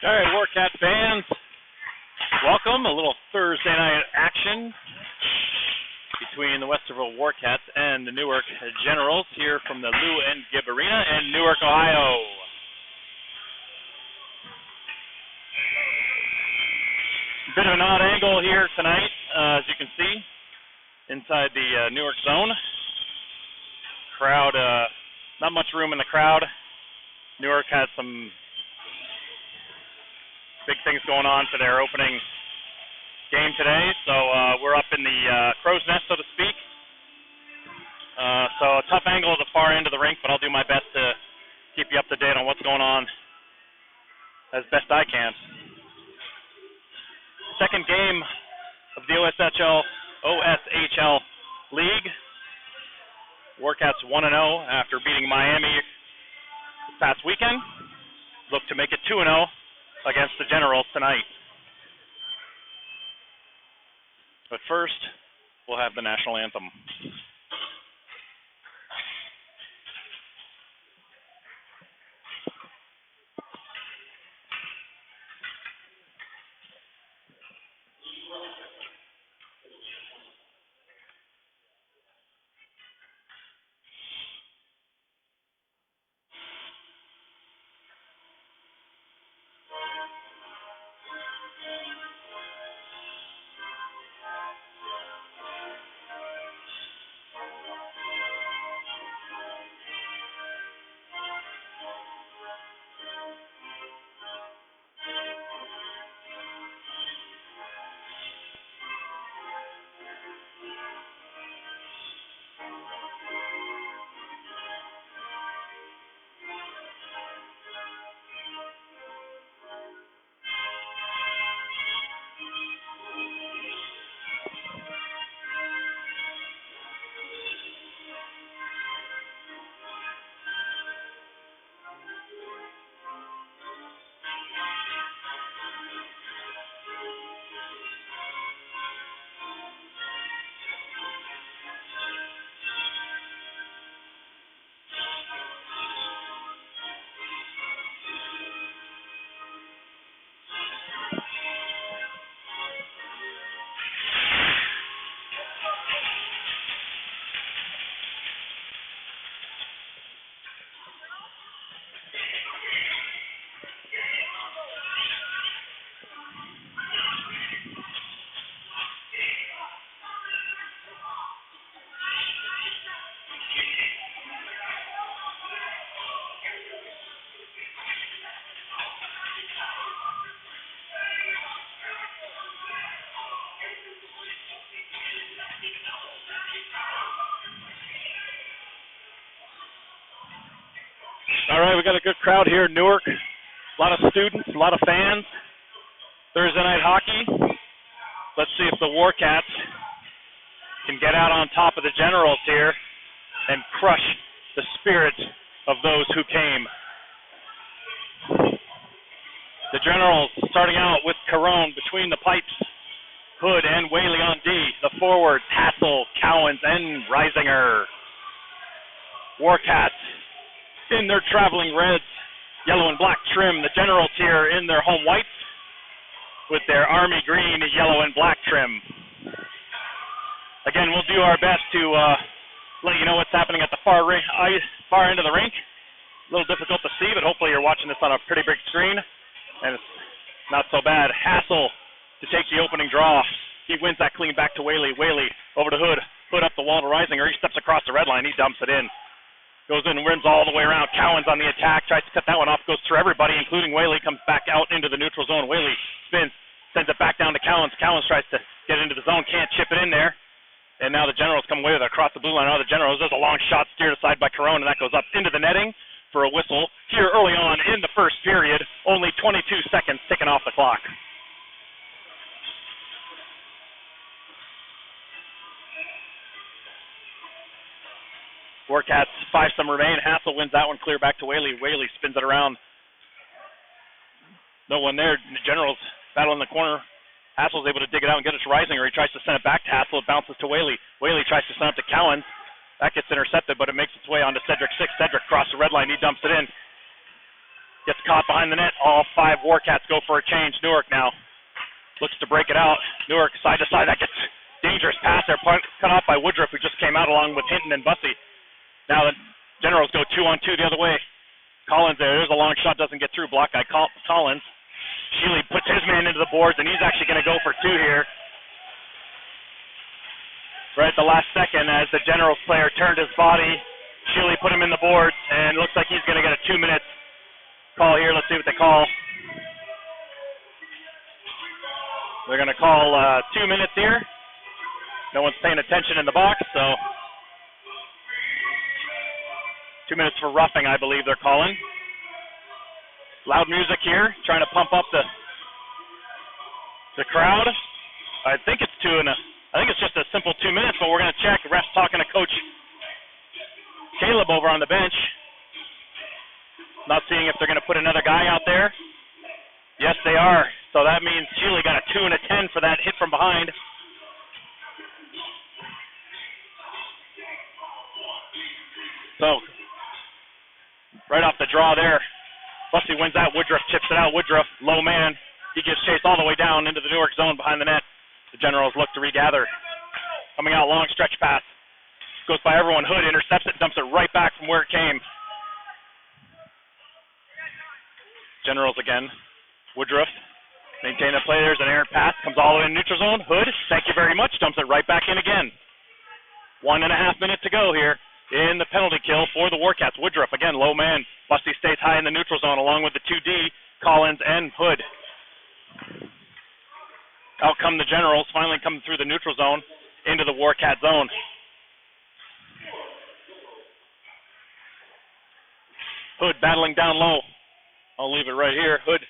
All right, Warcats fans, welcome. A little Thursday night action between the Westerville Warcats and the Newark Generals here from the Lou and Gibb Arena in Newark, Ohio. Bit of an odd angle here tonight, as you can see, inside the Newark zone. Crowd, not much room in the crowd. Newark has some big things going on for their opening game today, so we're up in the crow's nest, so to speak. So a tough angle at the far end of the rink, but I'll do my best to keep you up to date on what's going on as best I can. Second game of the OSHL League. Warcats 1-0 after beating Miami this past weekend. Look to make it 2-0 against the Generals tonight. But first, we'll have the national anthem. All right, we got a good crowd here in Newark. A lot of students, a lot of fans. Thursday night hockey. Let's see if the Warcats can get out on top of the Generals here and crush the spirit of those who came. The Generals starting out with Carone between the pipes. Hood and Whaley on D. The forwards, Hassel, Cowens, and Reisinger. Warcats in their traveling reds, yellow and black trim. The Generals here in their home whites with their army green, yellow and black trim. Again, we'll do our best to let you know what's happening at the far end of the rink. A little difficult to see, but hopefully you're watching this on a pretty big screen, and it's not so bad. Hassel to take the opening draw. He wins that clean back to Whaley. Whaley over to Hood. Hood up the wall to Reisinger. He steps across the red line. He dumps it in. Goes in and wins all the way around. Cowens on the attack. Tries to cut that one off. Goes through everybody, including Whaley. Comes back out into the neutral zone. Whaley spins. Sends it back down to Cowens. Cowens tries to get into the zone. Can't chip it in there. And now the Generals come away with it across the blue line. Now the Generals, there's a long shot steered aside by Carone, and that goes up into the netting for a whistle. Here early on in the first period. Only 22 seconds ticking off the clock. Warcats, 5 some remain. Hassel wins that one, clear back to Whaley. Whaley spins it around. No one there. The Generals battle in the corner. Hassel's able to dig it out and get it to Reisinger. He tries to send it back to Hassel. It bounces to Whaley. Whaley tries to send it to Cowens. That gets intercepted, but it makes its way onto Cedric 6. Cedric crosses the red line. He dumps it in. Gets caught behind the net. All 5 Warcats go for a change. Newark now looks to break it out. Newark side to side. That gets dangerous pass there. Cut off by Woodruff, who just came out along with Hinton and Bussey. Now the Generals go 2-on-2 the other way. Collins there. There's a long shot. Doesn't get through. Blocked by Collins. Sheely puts his man into the boards, and he's actually going to go for 2 here. Right at the last second, as the Generals player turned his body, Sheely put him in the boards, and looks like he's going to get a 2-minute call here. Let's see what they call. They're going to call 2 minutes here. No one's paying attention in the box, so 2 minutes for roughing, I believe they're calling. Loud music here, trying to pump up the crowd. I think it's just a simple 2 minutes, but we're going to check. The ref's talking to Coach Caleb over on the bench. Not seeing if they're going to put another guy out there. Yes, they are. So that means Sheely got a 2 and a 10 for that hit from behind. So, right off the draw there, Bussey wins that. Woodruff chips it out. Woodruff, low man. He gives chase all the way down into the Newark zone behind the net. The Generals look to regather. Coming out, long stretch pass. Goes by everyone. Hood intercepts it, dumps it right back from where it came. Generals again. Woodruff, maintain the play. There's an errant pass. Comes all the way in neutral zone. Hood, thank you very much. Dumps it right back in again. 1.5 minutes to go here in the penalty kill for the Warcats. Woodruff, again, low man. Bussey stays high in the neutral zone along with the 2D, Collins and Hood. Out come the Generals, finally coming through the neutral zone into the Warcat zone. Hood battling down low. I'll leave it right here. Hood,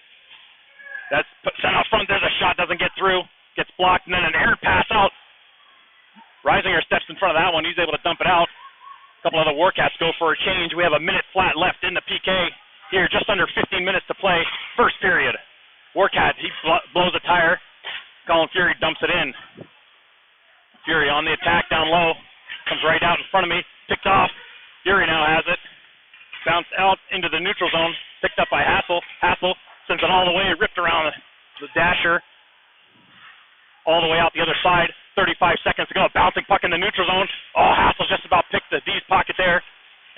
that's sent out front. There's a shot, doesn't get through. Gets blocked, and then an errant pass out. Reisinger steps in front of that one. He's able to dump it out. A couple other Warcats go for a change. We have a minute flat left in the PK here, just under 15 minutes to play. First period. Warcat, he blows a tire. Colin Fury dumps it in. Fury on the attack down low. Comes right out in front of me. Picked off. Fury now has it. Bounced out into the neutral zone. Picked up by Hassel. Hassel sends it all the way. Ripped around the dasher. All the way out the other side. 35 seconds to go. Bouncing puck in the neutral zone. Oh, Hassel just about picked the D's pocket there.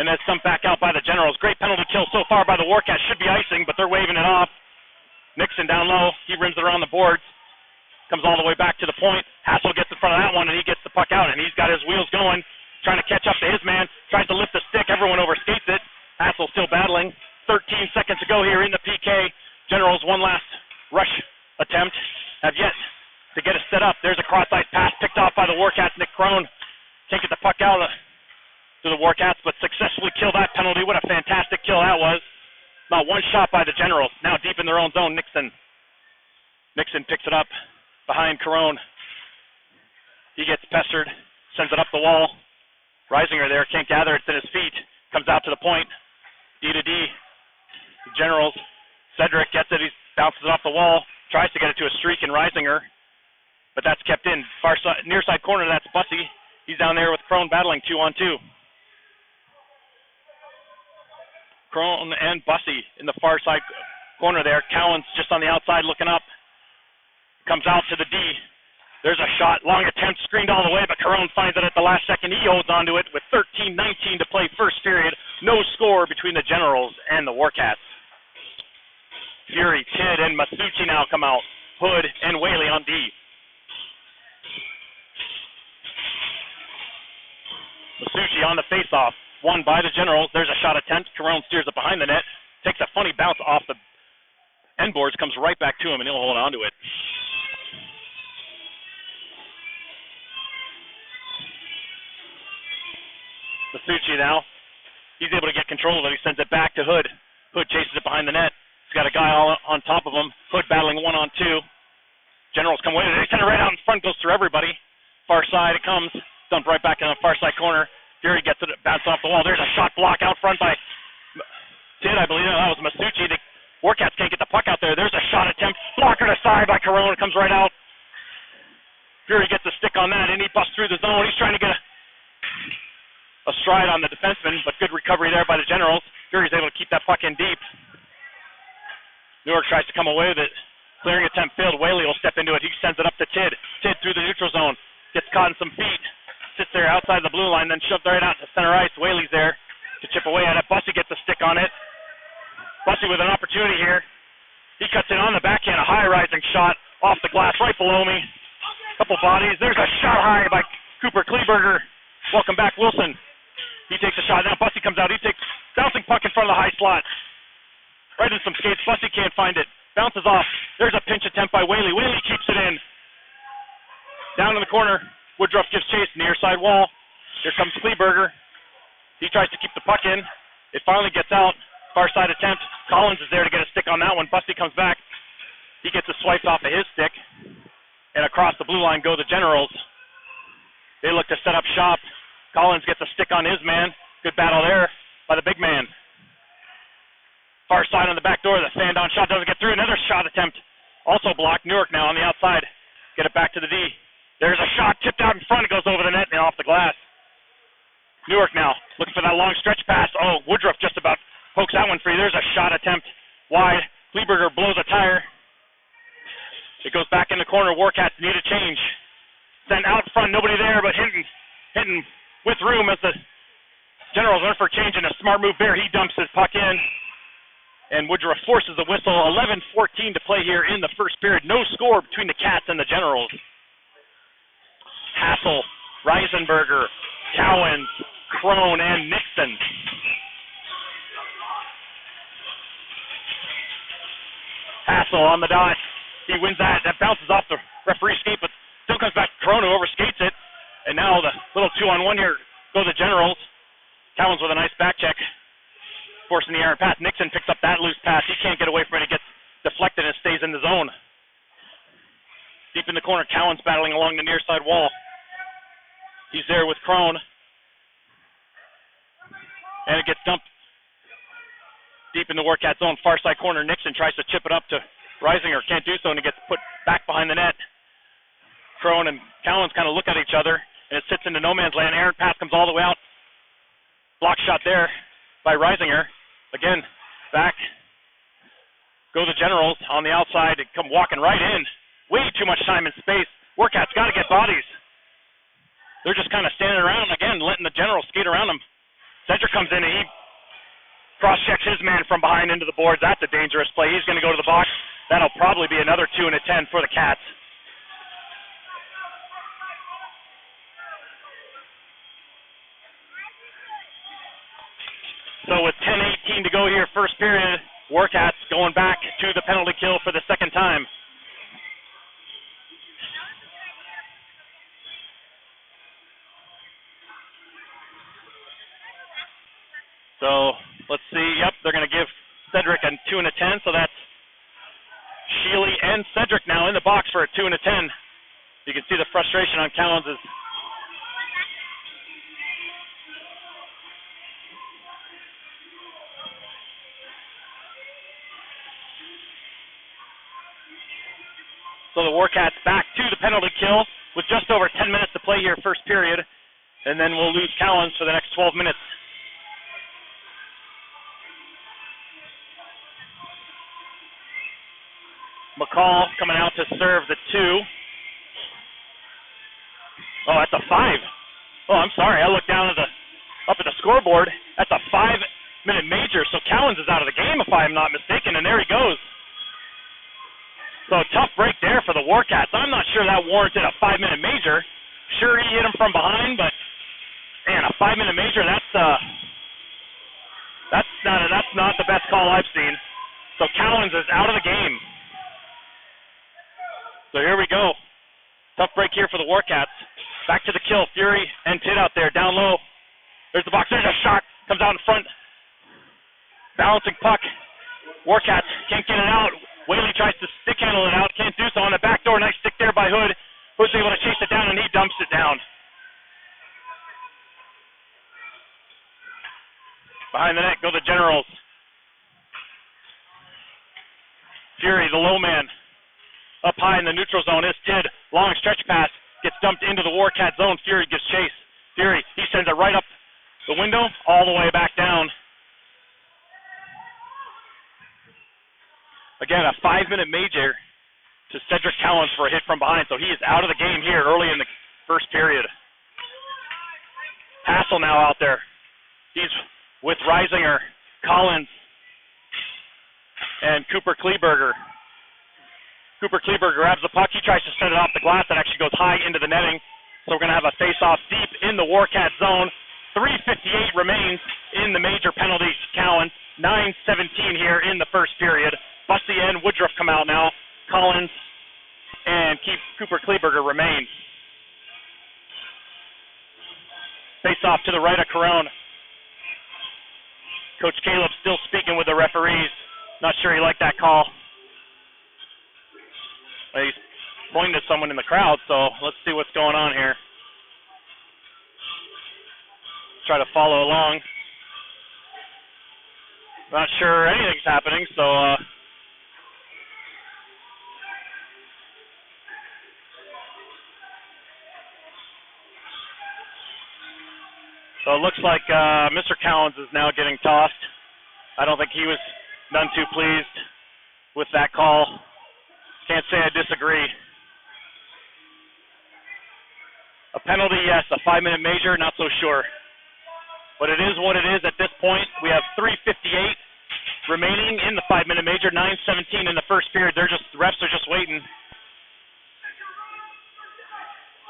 And then stumped back out by the Generals. Great penalty kill so far by the Warcats. Should be icing, but they're waving it off. Nixon down low. He rims it around the boards. Comes all the way back to the point. Hassel gets in front of that one, and he gets the puck out, and he's got his wheels going. Trying to catch up to his man. Tries to lift the stick. Everyone overskates it. Hassel still battling. 13 seconds to go here in the PK. Generals, one last rush attempt. Have yet to get it set up. There's a cross-ice pass picked off by the Warcats. Nick Crone can't get the puck out to the Warcats, but successfully kill that penalty. What a fantastic kill that was. Not one shot by the Generals. Now deep in their own zone, Nixon picks it up behind Carone. He gets pestered, sends it up the wall. Reisinger there, can't gather it at his feet. Comes out to the point. D to D. The Generals. Cedric gets it. He bounces it off the wall. Tries to get it to a streak in Reisinger. But that's kept in. Far side, near side corner, that's Bussey. He's down there with Crone battling 2-on-2. Crone and Bussey in the far side corner there. Cowan's just on the outside looking up. Comes out to the D. There's a shot. Long attempt, screened all the way, but Carone finds it at the last second. He holds on to it with 13-19 to play first period. No score between the Generals and the Warcats. Fury, Tidd, and Masucci now come out. Hood and Whaley on D. Masucci on the faceoff. Won by the Generals. There's a shot attempt. Carone steers it behind the net. Takes a funny bounce off the end boards. Comes right back to him, and he'll hold on to it. Masucci now. He's able to get control of it. He sends it back to Hood. Hood chases it behind the net. He's got a guy all on top of him. Hood battling 1-on-2. Generals come with it. They send it right out in front. Goes through everybody. Far side it comes. Dumped right back in the far side corner. Fury gets it. Bounces off the wall. There's a shot block out front by Tidd, I believe. That was Masucci. The Warcats can't get the puck out there. There's a shot attempt. Blocker aside by Carone. It comes right out. Fury gets a stick on that, and he busts through the zone. He's trying to get a stride on the defenseman, but good recovery there by the Generals. Fury's able to keep that puck in deep. Newark tries to come away with it. Clearing attempt failed. Whaley will step into it. He sends it up to Tidd. Tidd through the neutral zone. Gets caught in some feet. Sits there outside the blue line, then shoved right out to center ice. Whaley's there to chip away at it. Bussey gets a stick on it. Bussey with an opportunity here. He cuts it on the backhand. A high-rising shot off the glass right below me. Couple bodies. There's a shot high by Cooper Kleberger. Welcome back, Wilson. He takes a shot. Now Bussey comes out. He takes bouncing puck in front of the high slot. Right in some skates. Bussey can't find it. Bounces off. There's a pinch attempt by Whaley. Whaley keeps it in. Down in the corner. Woodruff gives chase near side wall. Here comes Kleberger. He tries to keep the puck in. It finally gets out. Far side attempt. Collins is there to get a stick on that one. Bussey comes back. He gets a swipe off of his stick. And across the blue line go the Generals. They look to set up shop. Collins gets a stick on his man. Good battle there by the big man. Far side on the back door. The stand-on shot doesn't get through. Another shot attempt. Also blocked. Newark now on the outside. Get it back to the D. There's a shot tipped out in front. It goes over the net and off the glass. Newark now looking for that long stretch pass. Oh, Woodruff just about pokes that one free. There's a shot attempt wide. Kleberger blows a tire. It goes back in the corner. Warcats need a change. Sent out front. Nobody there, but Hinton with room as the Generals run for a change, and a smart move there. He dumps his puck in. And Woodruff forces the whistle. 11:14 to play here in the first period. No score between the Cats and the Generals. Hassel, Reisenberger, Cowens, Crone, and Nixon. Hassel on the dot. He wins that. That bounces off the referee's skate, but still comes back to Crone, who overskates it. And now the little 2-on-1 here go the Generals. Cowens with a nice back check. Forcing the errant pass. Nixon picks up that loose pass. He can't get away from it. It gets deflected and stays in the zone. Deep in the corner, Cowens battling along the near side wall. He's there with Crone. And it gets dumped deep in the Warcat zone. Far side corner, Nixon tries to chip it up to Reisinger. Can't do so, and it gets put back behind the net. Crone and Cowens kind of look at each other, and it sits into no man's land. Errant pass comes all the way out. Block shot there by Reisinger. Again, back go the Generals on the outside. They come walking right in. Way too much time and space. Warcats got to get bodies. They're just kind of standing around, again, letting the Generals skate around them. Cedric comes in and he cross-checks his man from behind into the boards. That's a dangerous play. He's going to go to the box. That'll probably be another 2 and a 10 for the Cats. So with 10:18 to go here, first period, Warcats going back to the penalty kill for the second time. So let's see. Yep, they're going to give Cedric a 2 and a 10. So that's Sheely and Cedric now in the box for a 2 and a 10. You can see the frustration on Cowens' So the Warcats back to the penalty kill with just over 10 minutes to play here first period. And then we'll lose Cowens for the next 12 minutes. McCall coming out to serve the 2. Oh, that's a 5. Oh, I'm sorry. I looked down up at the scoreboard. That's a 5-minute major. So Cowens is out of the game if I'm not mistaken. And there he goes. So tough break there for the Warcats. I'm not sure that warranted a 5-minute major. Sure, he hit him from behind, but man, a 5-minute major, that's not the best call I've seen. So Cowens is out of the game. So here we go. Tough break here for the Warcats. Back to the kill. Fury and Tidd out there, down low. There's the box. There's a shot. Comes out in front. Balancing puck. Warcats can't get it out. Whaley tries to stick handle it out. Can't do so on the back door. Nice stick there by Hood. Hood's able to chase it down, and he dumps it down. Behind the net go the Generals. Fury, the low man. Up high in the neutral zone is Tidd. Long stretch pass. Gets dumped into the Warcat zone. Fury gives chase. Fury, he sends it right up the window, all the way back down. Again, a 5-minute major to Cedric Collins for a hit from behind. So he is out of the game here early in the first period. Hassel now out there. He's with Reisinger, Collins, and Cooper Kleberger. Cooper Kleberger grabs the puck. He tries to send it off the glass. That actually goes high into the netting. So we're going to have a face-off deep in the Warcat zone. 3:58 remains in the major penalty count. 9:17 here in the first period. Bussey and Woodruff come out now. Collins and Cooper Kleberger remain. Face-off to the right of Corone. Coach Caleb still speaking with the referees. Not sure he liked that call. He's pointing to someone in the crowd, so let's see what's going on here. Try to follow along. Not sure anything's happening, so it looks like Mr. Collins is now getting tossed. I don't think he was none too pleased with that call. Can't say I disagree. A penalty, yes. A 5-minute major, not so sure. But it is what it is at this point. We have 3:58 remaining in the 5-minute major, 9:17 in the first period. The refs are just waiting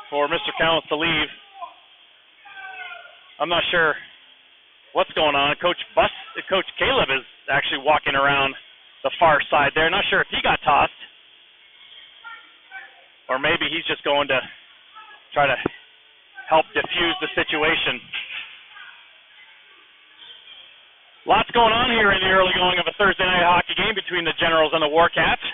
for Mr. Collins to leave. I'm not sure what's going on. Coach Caleb is actually walking around the far side there. Not sure if he got tossed, or maybe he's just going to try to help diffuse the situation. Lots going on here in the early going of a Thursday night hockey game between the Generals and the Warcats.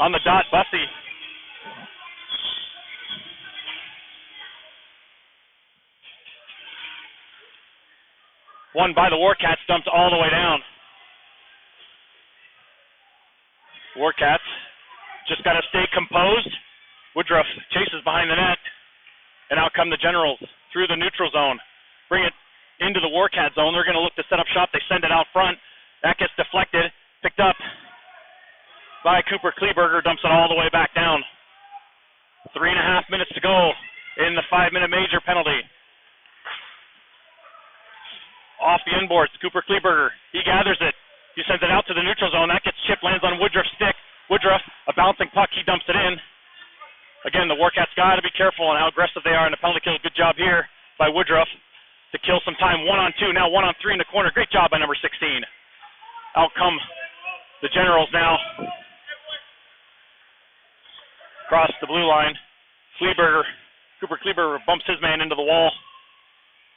On the dot, Bussey. One by the Warcats, dumped all the way down. Warcats just got to stay composed. Woodruff chases behind the net, and out come the Generals through the neutral zone. Bring it into the Warcat zone. They're going to look to set up shop. They send it out front. That gets deflected, picked up by Cooper Kleberger, dumps it all the way back down. 3.5 minutes to go in the 5-minute major penalty. Off the inboards, Cooper Kleberger, he gathers it. He sends it out to the neutral zone. That gets chipped, lands on Woodruff's stick. Woodruff, a bouncing puck, he dumps it in. Again, the Warcats got to be careful on how aggressive they are in the penalty kill. Good job here by Woodruff to kill some time. 1-on-2, now 1-on-3 in the corner. Great job by number 16. Out come the Generals now. Across the blue line. Cooper Kleberger bumps his man into the wall.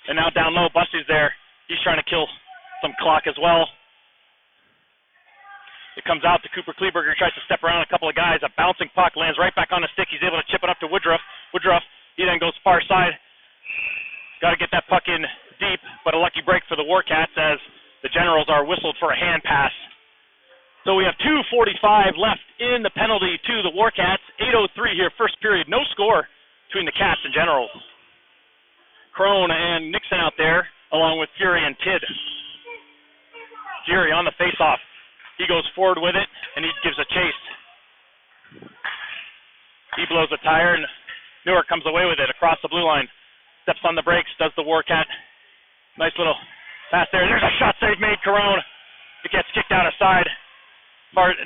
And now down low, Busty's there. He's trying to kill some clock as well. It comes out to Cooper Kleberger. He tries to step around a couple of guys. A bouncing puck lands right back on the stick. He's able to chip it up to Woodruff. Woodruff, he then goes far side. Got to get that puck in deep, but a lucky break for the Warcats as the Generals are whistled for a hand pass. So we have 2:45 left in the penalty to the Warcats. 8:03 here, first period. No score between the Cats and Generals. Crone and Nixon out there, along with Fury and Tidd. Fury on the face-off. He goes forward with it, and he gives a chase. He blows a tire, and Newark comes away with it across the blue line. Steps on the brakes, does the Warcat. Nice little pass there. There's a shot save made, Corone. It gets kicked out of side.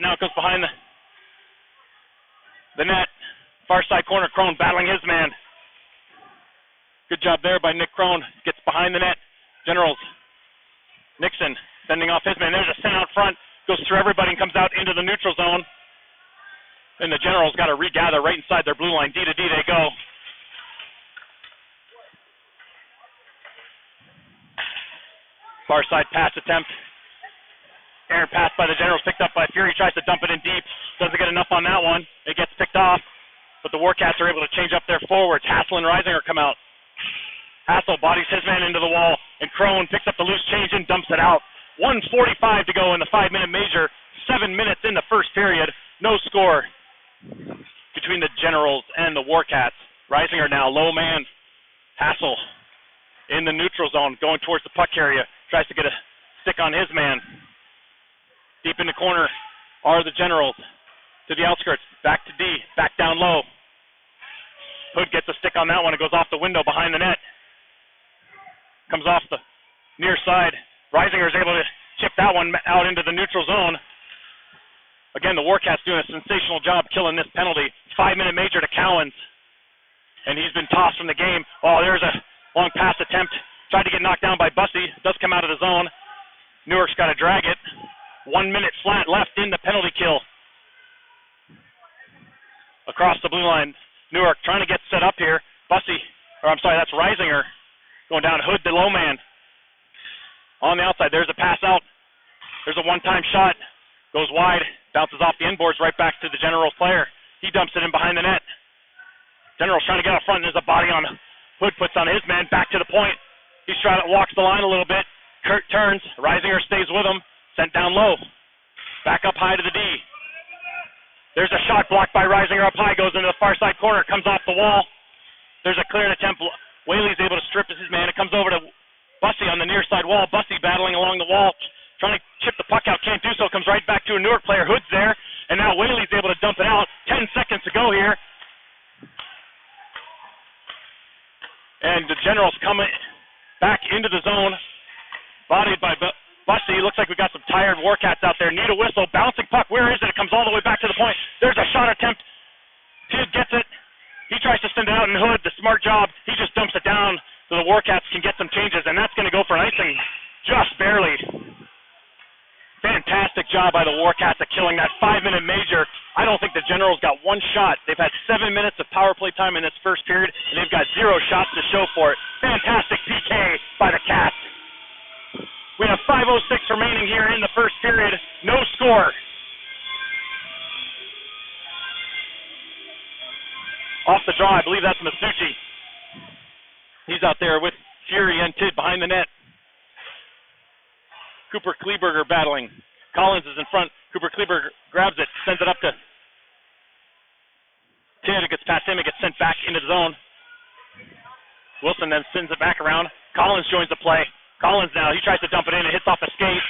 Now it goes behind the net. Far side corner, Crone battling his man. Good job there by Nick Crone. Gets behind the net. Generals. Nixon sending off his man. There's a send out front. Goes through everybody and comes out into the neutral zone. And the Generals got to regather right inside their blue line. D to D they go. Far side pass attempt. Errant pass by the Generals, picked up by Fury. Tries to dump it in deep. Doesn't get enough on that one. It gets picked off. But the Warcats are able to change up their forwards. Hassel and Reisinger come out. Hassel bodies his man into the wall. And Crone picks up the loose change and dumps it out. 1:45 to go in the 5-minute major. 7 minutes in the first period. No score between the Generals and the Warcats. Reisinger now, low man. Hassel in the neutral zone, going towards the puck area. Tries to get a stick on his man. Deep in the corner are the Generals. To the outskirts, back to D, back down low. Hood gets a stick on that one. It goes off the window behind the net. Comes off the near side. Reisinger is able to chip that one out into the neutral zone. Again, the Warcats doing a sensational job killing this penalty. 5-minute major to Cowens. And he's been tossed from the game. Oh, there's a long pass attempt. Tried to get knocked down by Bussey. Does come out of the zone. Newark's got to drag it. 1 minute flat left in the penalty kill. Across the blue line. Newark trying to get set up here. Bussey, or I'm sorry, that's Reisinger. Going down Hood, the low man. On the outside, there's a pass out. There's a one-time shot. Goes wide. Bounces off the inboards right back to the Generals player. He dumps it in behind the net. Generals trying to get out front. There's a body on Hood, puts on his man. Back to the point. He's trying to walks the line a little bit. Kurt turns. Reisinger stays with him. Sent down low. Back up high to the D. There's a shot blocked by Reisinger up high. Goes into the far side corner. Comes off the wall. There's a clearing attempt. Whaley's able to strip his man. It comes over to Bussey on the near side wall. Bussey battling along the wall. Trying to chip the puck out. Can't do so. Comes right back to a Newark player. Hood's there. And now Whaley's able to dump it out. 10 seconds to go here. And the Generals coming back into the zone. Bodied by Bussey. Looks like we got some tired Warcats out there. Need a whistle. Bouncing puck. Where is it? It comes all the way back to the point. There's a shot attempt. Tid gets it. He tries to send it out in Hood. The smart job. He just dumps it down so the Warcats can get some changes. And that's going to go for an icing. Just barely. Fantastic job by the Warcats at killing that 5-minute major. I don't think the Generals got one shot. They've had 7 minutes of power play time in this first period, and they've got 0 shots to show for it. Fantastic PK by the Cats. We have 5:06 remaining here in the first period. No score. Off the draw, I believe that's Masucci. He's out there with Fury and Tid behind the net. Cooper Kleberger battling. Collins is in front. Cooper Kleberger grabs it, sends it up to Tid. It gets past him. It gets sent back into the zone. Wilson then sends it back around. Collins joins the play. Collins now, he tries to dump it in. It hits off the skate.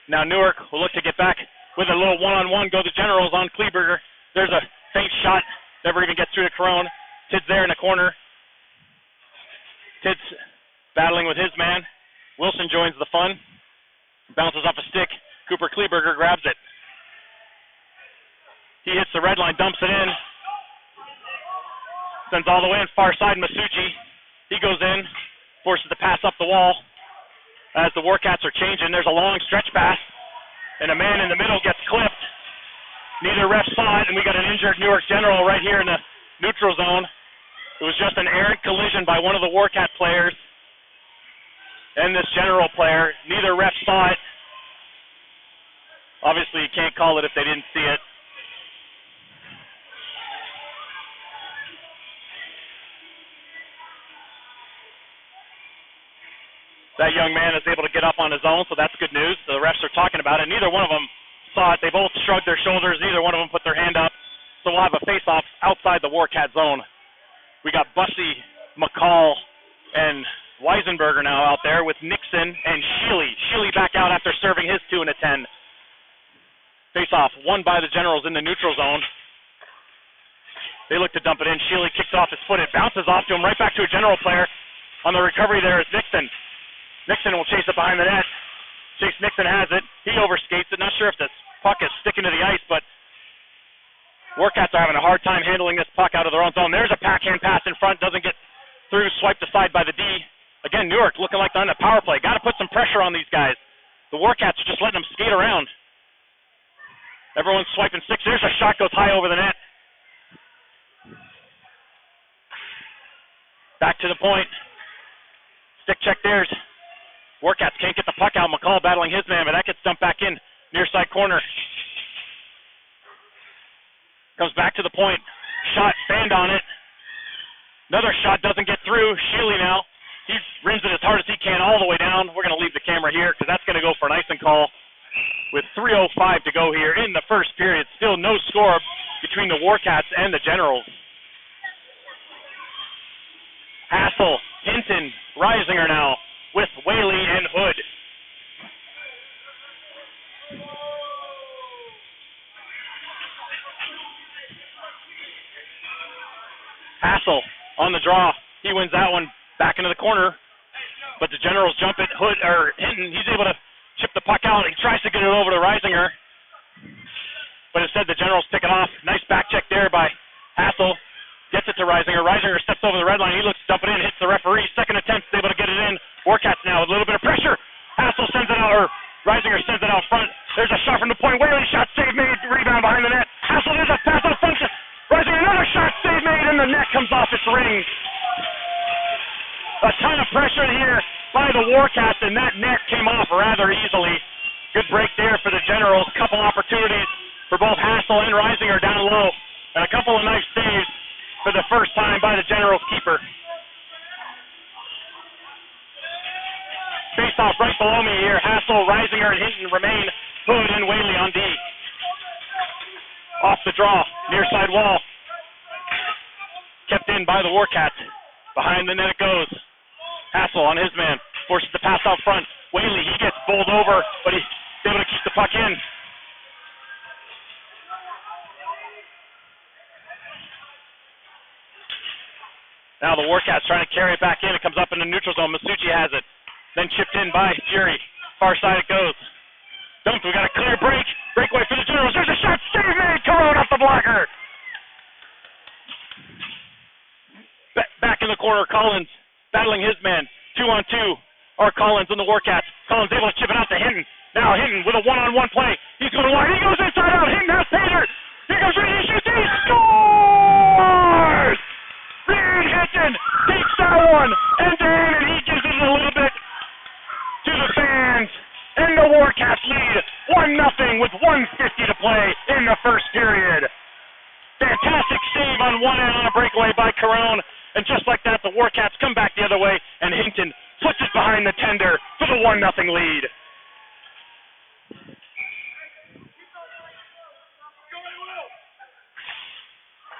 Now Newark will look to get back with a little one-on-one. Go the Generals on Kleberger. There's a faint shot. Never even gets through to Carone. Tid's there in the corner. Tid's battling with his man. Wilson joins the fun. Bounces off a stick. Cooper Kleberger grabs it. He hits the red line, dumps it in. Sends all the way in far side. Masucci. He goes in. Forces the pass up the wall. As the Warcats are changing, there's a long stretch pass. And a man in the middle gets clipped. Neither ref saw it, and we got an injured Newark General right here in the neutral zone. It was just an errant collision by one of the Warcat players and this General player. Neither ref saw it. Obviously, you can't call it if they didn't see it. That young man is able to get up on his own, so that's good news. The refs are talking about it. Neither one of them saw it. They both shrugged their shoulders. Neither one of them put their hand up. So we'll have a face-off outside the Warcat zone. We got Bussey, McCall, and Weisenberger now out there with Nixon and Sheely. Sheely back out after serving his 2 and a 10. Face-off won by the Generals in the neutral zone. They look to dump it in. Sheely kicks off his foot. It bounces off to him, right back to a General player. On the recovery there is Nixon. Nixon will chase it behind the net. Chase Nixon has it. He overskates it. Not sure if this puck is sticking to the ice, but Warcats are having a hard time handling this puck out of their own zone. There's a backhand pass in front. Doesn't get through. Swiped aside by the D. Again, Newark looking like they're on the power play. Got to put some pressure on these guys. The Warcats are just letting them skate around. Everyone's swiping sticks. There's a shot, goes high over the net. Back to the point. Stick check theirs. Warcats can't get the puck out. McCall battling his man, but that gets dumped back in. Near side corner. Comes back to the point. Shot, stand on it. Another shot doesn't get through. Sheely now. He rims it as hard as he can all the way down. We're going to leave the camera here because that's going to go for an icing call with 3:05 to go here in the first period. Still no score between the Warcats and the Generals. Hassel, Hinton, Reisinger now with Whaley and Hood. Hassel on the draw. He wins that one back into the corner. But the Generals jump it. Hinton, he's able to chip the puck out. He tries to get it over to Reisinger. But instead the Generals pick it off. Nice back check there by Hassel. Gets it to Reisinger. Reisinger steps over the red line. He looks to dump it in. Hits the referee. Second attempt, able to get it in. Warcats now with a little bit of pressure. Hassel sends it out, or Reisinger sends it out front. There's a shot from the point. Whaley shot, save made. Rebound behind the net. Hassel, there's a pass out front. Reisinger, another shot, save made, and the net comes off its ring. A ton of pressure here by the Warcats, and that net came off rather easily. Good break there for the Generals. Couple opportunities for both Hassel and Reisinger down low, and a couple of nice saves for the first time by the Generals keeper. Face off right below me here. Hassel, Reisinger, and Hinton remain. Hood and Whaley on D. Off the draw, near side wall. Kept in by the Warcats. Behind the net it goes. Hassel on his man. Forces the pass out front. Whaley, he gets bowled over, but he's able to keep the puck in. Now the Warcats trying to carry it back in. It comes up in the neutral zone. Masucci has it. Then chipped in by Fury. Far side it goes. Dumped. We got a clear break. Breakaway for the Generals. There's a shot. Save made. Carone off the blocker. Back in the corner. Collins battling his man. 2-on-2. Or Collins on the Warcats. Collins able to chip it out to Hinton. Now Hinton with a one-on-one play. He's going wide. He goes inside out. Hinton has Pater. Here goes Reed. He shoots. He scores! Reed Hinton takes that one. And he gives it a little bit to the fans. And the Warcats lead 1-0 with 1:50 to play in the first period. Fantastic save on one end on a breakaway by Carone. And just like that, the Warcats come back the other way, and Hinton puts it behind the tender for the 1-0 lead.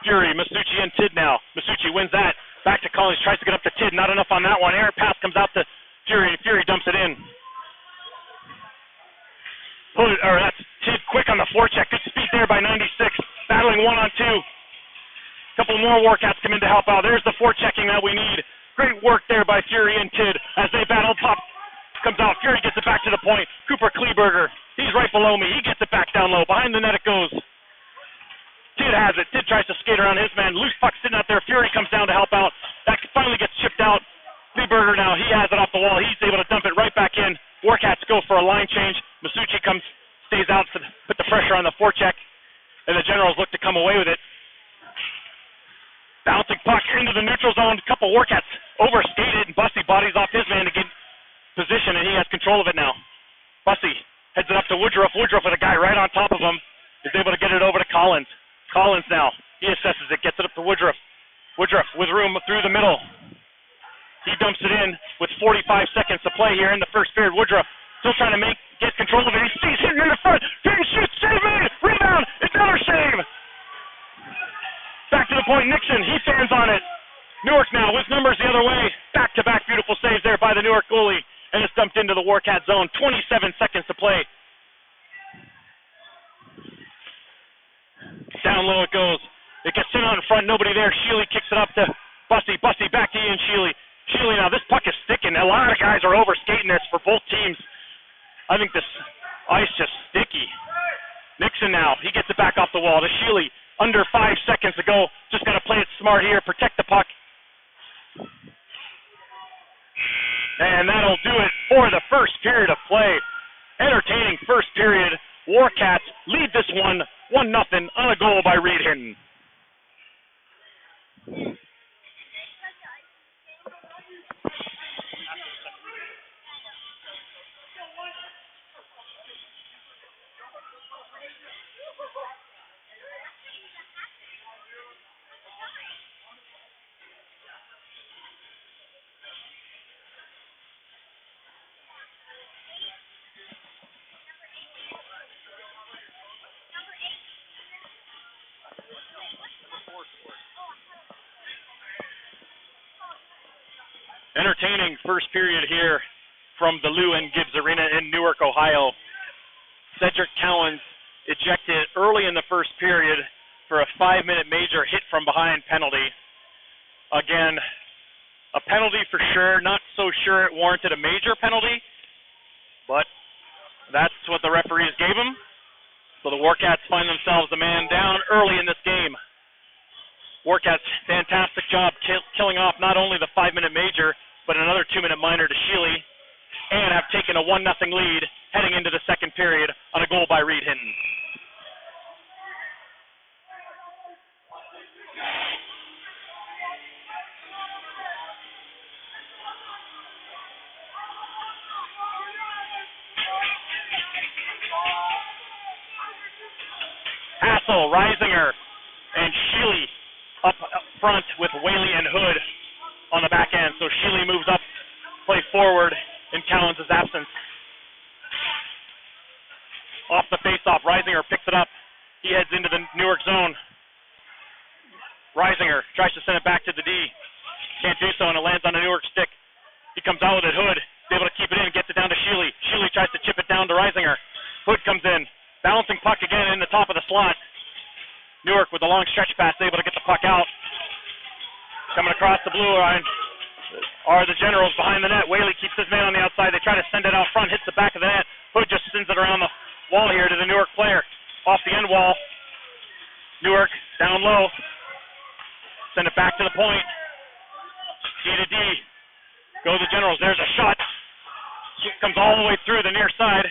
Fury, Masucci, and Tidd now. Masucci wins that. Back to Collins, tries to get up to Tidd. Not enough on that one. Errant pass comes out to Fury, and Fury dumps it in. That's Tidd quick on the forecheck. Good speed there by 96. Battling 1-on-2. Couple more Warcats come in to help out. There's the forechecking that we need. Great work there by Fury and Tidd as they battle. Pop comes out. Fury gets it back to the point. Cooper Kleberger, he's right below me. He gets it back down low. Behind the net it goes. Tidd has it. Tidd tries to skate around his man. Loose puck sitting out there. Fury comes down to help out. That finally gets chipped out. Kleberger now, he has it off the wall. He's able to dump it right back in. Warcats go for a line change. Masucci stays out to put the pressure on the forecheck, and the Generals look to come away with it. Bouncing puck into the neutral zone. A couple Warcats overskated, and Bussy bodies off his man to get position, and he has control of it now. Bussy heads it up to Woodruff. Woodruff with a guy right on top of him is able to get it over to Collins. Collins now, he assesses it, gets it up to Woodruff. Woodruff with room through the middle. He dumps it in with 45 seconds to play here in the first period. Woodruff still trying to get control of it. He sees Hinton in the front. Hinton shoots, save made, rebound, another save. Back to the point, Nixon, he stands on it. Newark now with numbers the other way. Back-to-back beautiful saves there by the Newark goalie. And it's dumped into the Warcat zone. 27 seconds to play. Down low it goes. It gets sent out in front, nobody there. Sheely kicks it up to Bussy. Bussy back to Ian Sheely. Sheely now, this puck is sticking. A lot of guys are overskating this for both teams. I think this ice just sticky. Nixon now, he gets it back off the wall to Sheely. Under 5 seconds to go. Just got to play it smart here. Protect the puck. And that'll do it for the first period of play. Entertaining first period. Warcats lead this one 1-0 on a goal by Reed Hinton. Entertaining first period here from the Lou and Gibbs Arena in Newark, Ohio. Cedric Cowens ejected early in the first period for a 5-minute major hit from behind penalty. Again, a penalty for sure. Not so sure it warranted a major penalty, but that's what the referees gave him. So the Warcats find themselves a man down early in this game. Warcats, fantastic job killing off not only the 5-minute major, but another 2-minute minor to Sheely, and have taken a 1-0 lead heading into the second period on a goal by Reed Hinton. Hassel, Reisinger, and Sheely up front with Whaley and Hood on the back end. So Sheely moves up, play forward in Cowens' absence. Off the face-off, Reisinger picks it up. He heads into the Newark zone. Reisinger tries to send it back to the D. Can't do so, and it lands on a Newark stick. He comes out with it. Hood is able to keep it in, gets it down to Sheely. Sheely tries to chip it down to Reisinger. Hood comes in. Bouncing puck again in the top of the slot. Newark with a long stretch pass, able to get the puck out. Coming across the blue line are the Generals behind the net. Whaley keeps his man on the outside. They try to send it out front, hits the back of the net. Hood just sends it around the wall here to the Newark player. Off the end wall. Newark down low. Send it back to the point. D to D. Go the Generals. There's a shot. Comes all the way through the near side.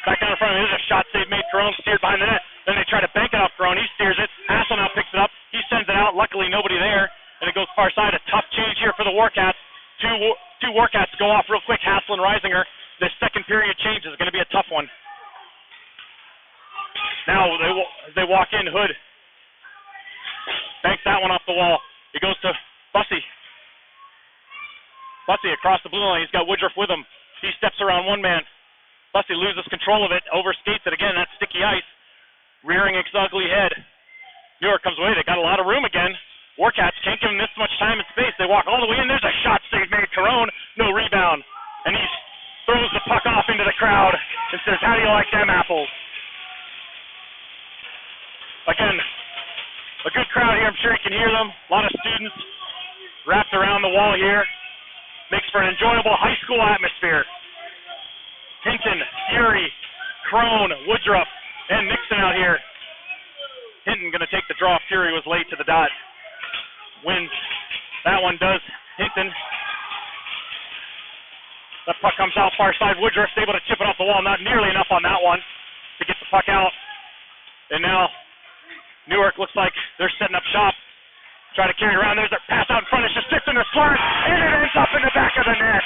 Back down in front of him. There's a shot save made. Carone steered behind the net. Then they try to bank it off Carone. He steers it. Hassel now picks it up. He sends it out. Luckily, nobody there. And it goes far side. A tough change here for the Warcats. Two Warcats go off real quick. Hassel and Reisinger. This second period change is going to be a tough one. Now they walk in. Hood banks that one off the wall. It goes to Bussey. Bussey across the blue line. He's got Woodruff with him. He steps around one man. Bussey loses control of it. Overskates it again. That's sticky ice. Rearing its ugly head. Newark comes away. They got a lot of room again. Warcats can't give him this much time and space. They walk all the way in. There's a shot save made. Carone, no rebound. And he throws the puck off into the crowd and says, "How do you like them apples?" Again, a good crowd here. I'm sure you can hear them. A lot of students wrapped around the wall here. Makes for an enjoyable high school atmosphere. Hinton, Fury, Crone, Woodruff, and Nixon out here. Hinton going to take the draw. Fury was late to the dot. Wins. That one does. Hinton. The puck comes out far side. Woodruff's able to chip it off the wall. Not nearly enough on that one to get the puck out. And now Newark looks like they're setting up shop. Try to carry it around. There's a pass out in front. It's just tipped in the slot, and it ends up in the back of the net.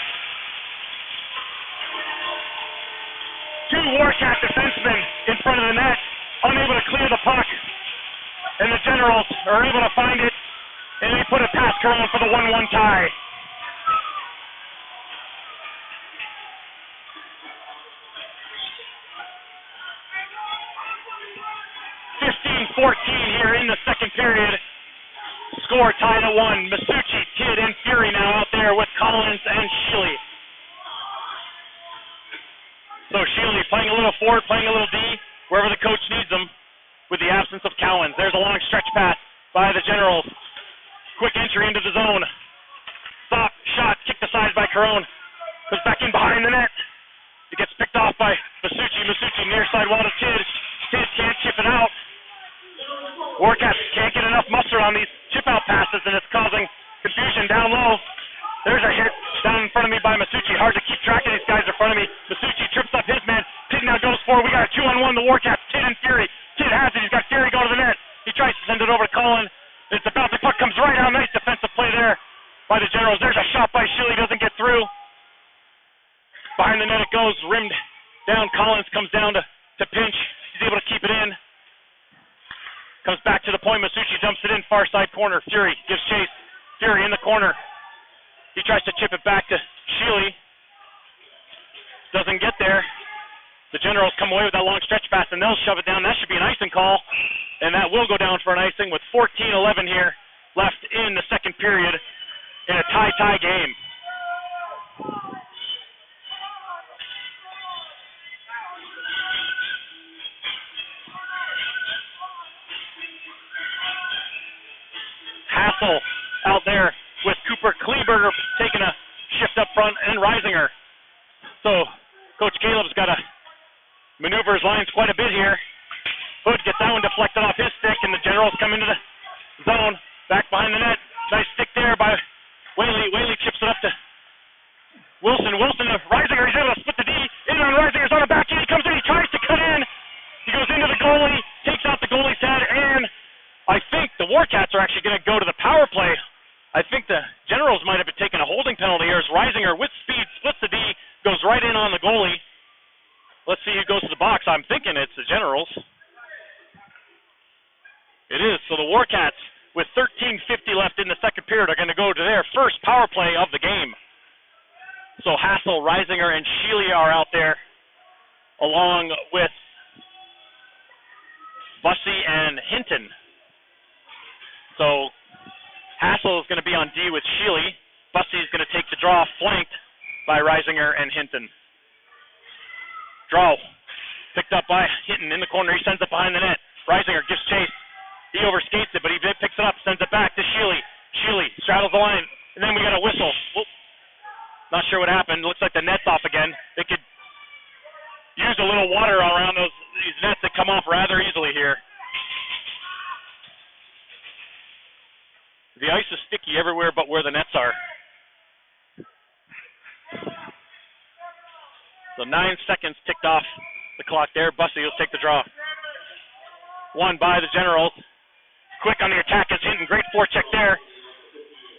Two Warcat defensemen in front of the net, unable to clear the puck. And the Generals are able to find it, and they put it past Carone for the 1-1 tie. Here in the second period. Score tied at 1. Masucci, Kidd, and Fury now out there with Collins and Sheely. So Sheely playing a little forward, playing a little D, wherever the coach needs them, with the absence of Cowens. There's a long stretch pass by the Generals. Quick entry into the zone. Stop, shot, kicked aside by Carone. Goes back in behind the net. It gets picked off by Masucci. Masucci near side wall to Kidd. Kidd can't chip it out. Warcats can't get enough muster on these chip-out passes, and it's causing confusion down low. There's a hit down in front of me by Masucci. Hard to keep track of these guys in front of me. Masucci trips up his man. Kidd now goes forward. We got a 2-on-1. The Warcats, Kidd and Fury. Kidd has it. He's got Fury go to the net. He tries to send it over to Collin. It's a bounce. The puck comes right out. Nice defensive play there by the Generals. There's a shot by Sheely. Doesn't get through. Behind the net it goes. Rimmed down. Collins comes down to pinch. He's able to keep it in. Comes back to the point. Masucci dumps it in. Far side corner. Fury gives chase. Fury in the corner. He tries to chip it back to Sheely. Doesn't get there. The Generals come away with that long stretch pass, and they'll shove it down. That should be an icing call, and that will go down for an icing with 14-11 here left in the second period in a tie game. Hassel out there with Cooper Kleberger taking a shift up front and Reisinger. So Coach Caleb's got to maneuver his lines quite a bit here. Hood gets that one deflected off his stick, and the Generals come into the zone. Back behind the net. Nice stick there by Whaley. Whaley chips it up to Wilson. Wilson to Reisinger. He's able to split the D. In on Reisinger's on the back end. He comes in. He tries to cut in. He goes into the goalie. Takes out the goalie's head. And I think the Warcats are actually going to go to the power play. I think the Generals might have been taking a holding penalty here as Reisinger with speed splits the D. Goes right in on the goalie. Let's see who goes to the box. I'm thinking it's the Generals. It is. So the Warcats, with 13:50 left in the second period, are going to go to their first power play of the game. So Hassel, Reisinger, and Sheely are out there, along with Bussey and Hinton. So Hassel is going to be on D with Sheely. Bussey is going to take the draw, flanked by Reisinger and Hinton. Draw picked up by Hinton in the corner. He sends it behind the net. Reisinger gives chase. He overskates it, but he picks it up, sends it back to Sheely. Sheely straddles the line, and then we got a whistle. Whoop. Not sure what happened. Looks like the net's off again. They could use a little water around these nets that come off rather easily here. The ice is sticky everywhere but where the nets are. So 9 seconds ticked off the clock there. Bussey will take the draw. Won by the Generals. Quick on the attack is Hinton. Great forecheck there.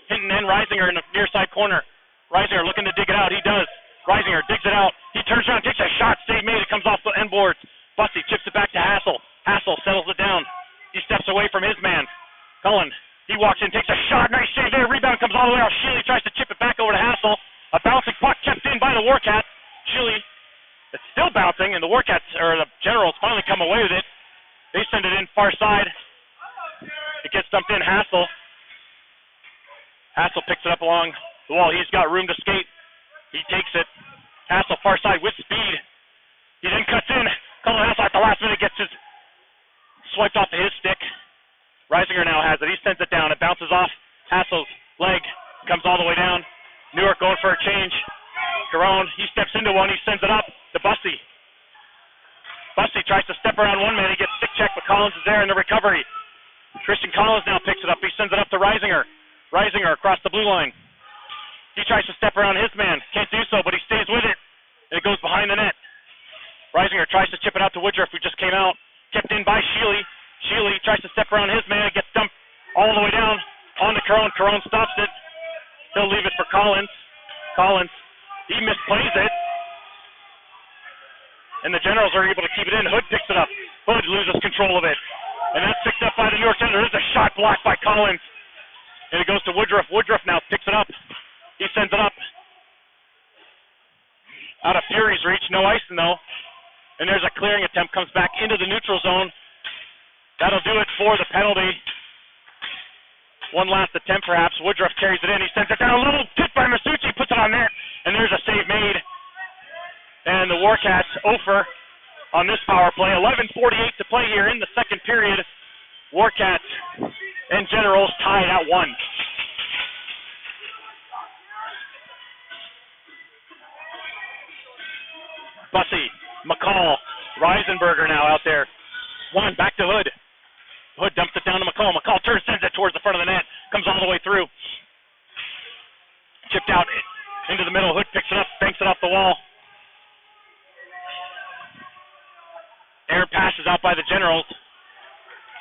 Hinton and Reisinger in the near side corner. Reisinger looking to dig it out. He does. Reisinger digs it out. He turns around, takes a shot. Save made. It comes off the end boards. Bussey chips it back to Hassel. Hassel settles it down. He steps away from his man. Cullen. He walks in, takes a shot. Nice save there. Rebound comes all the way out. Sheely tries to chip it back over to Hassel. A bouncing puck kept in by the Warcats. Sheely. It's still bouncing, and the Warcats, or the Generals, finally come away with it. They send it in far side. It gets dumped in. Hassel. Hassel picks it up along the wall. He's got room to skate. He takes it. Hassel far side with speed. He then cuts in. Cullen Hassel at the last minute gets his swiped off his stick. Reisinger now has it. He sends it down. It bounces off Hassel's leg. Comes all the way down. Newark going for a change. Garone, he steps into one. He sends it up to Bussey. Bussey tries to step around one man. He gets stick checked, but Collins is there in the recovery. Christian Collins now picks it up. He sends it up to Reisinger. Reisinger across the blue line. He tries to step around his man. Can't do so, but he stays with it. And it goes behind the net. Reisinger tries to chip it out to Woodruff, who just came out. Kept in by Sheely. Sheely tries to step around his man. It gets dumped all the way down onto Carone. Carone stops it. He'll leave it for Collins. Collins, he misplays it. And the Generals are able to keep it in. Hood picks it up. Hood loses control of it. And that's picked up by the New York Generals. There's a shot blocked by Collins. And it goes to Woodruff. Woodruff now picks it up. He sends it up. Out of Fury's reach. No icing, though. And there's a clearing attempt. Comes back into the neutral zone. That'll do it for the penalty. One last attempt, perhaps. Woodruff carries it in. He sends it down. A little tip by Masucci. Puts it on net. And there's a save made. And the Warcats over on this power play. 11:48 to play here in the second period. Warcats and Generals tied at 1. Bussey, McCall, Reisenberger now out there. One, back to Hood. Hood dumps it down to McCall. McCall turns, sends it towards the front of the net. Comes all the way through. Chipped out into the middle. Hood picks it up, banks it off the wall. Air passes out by the Generals.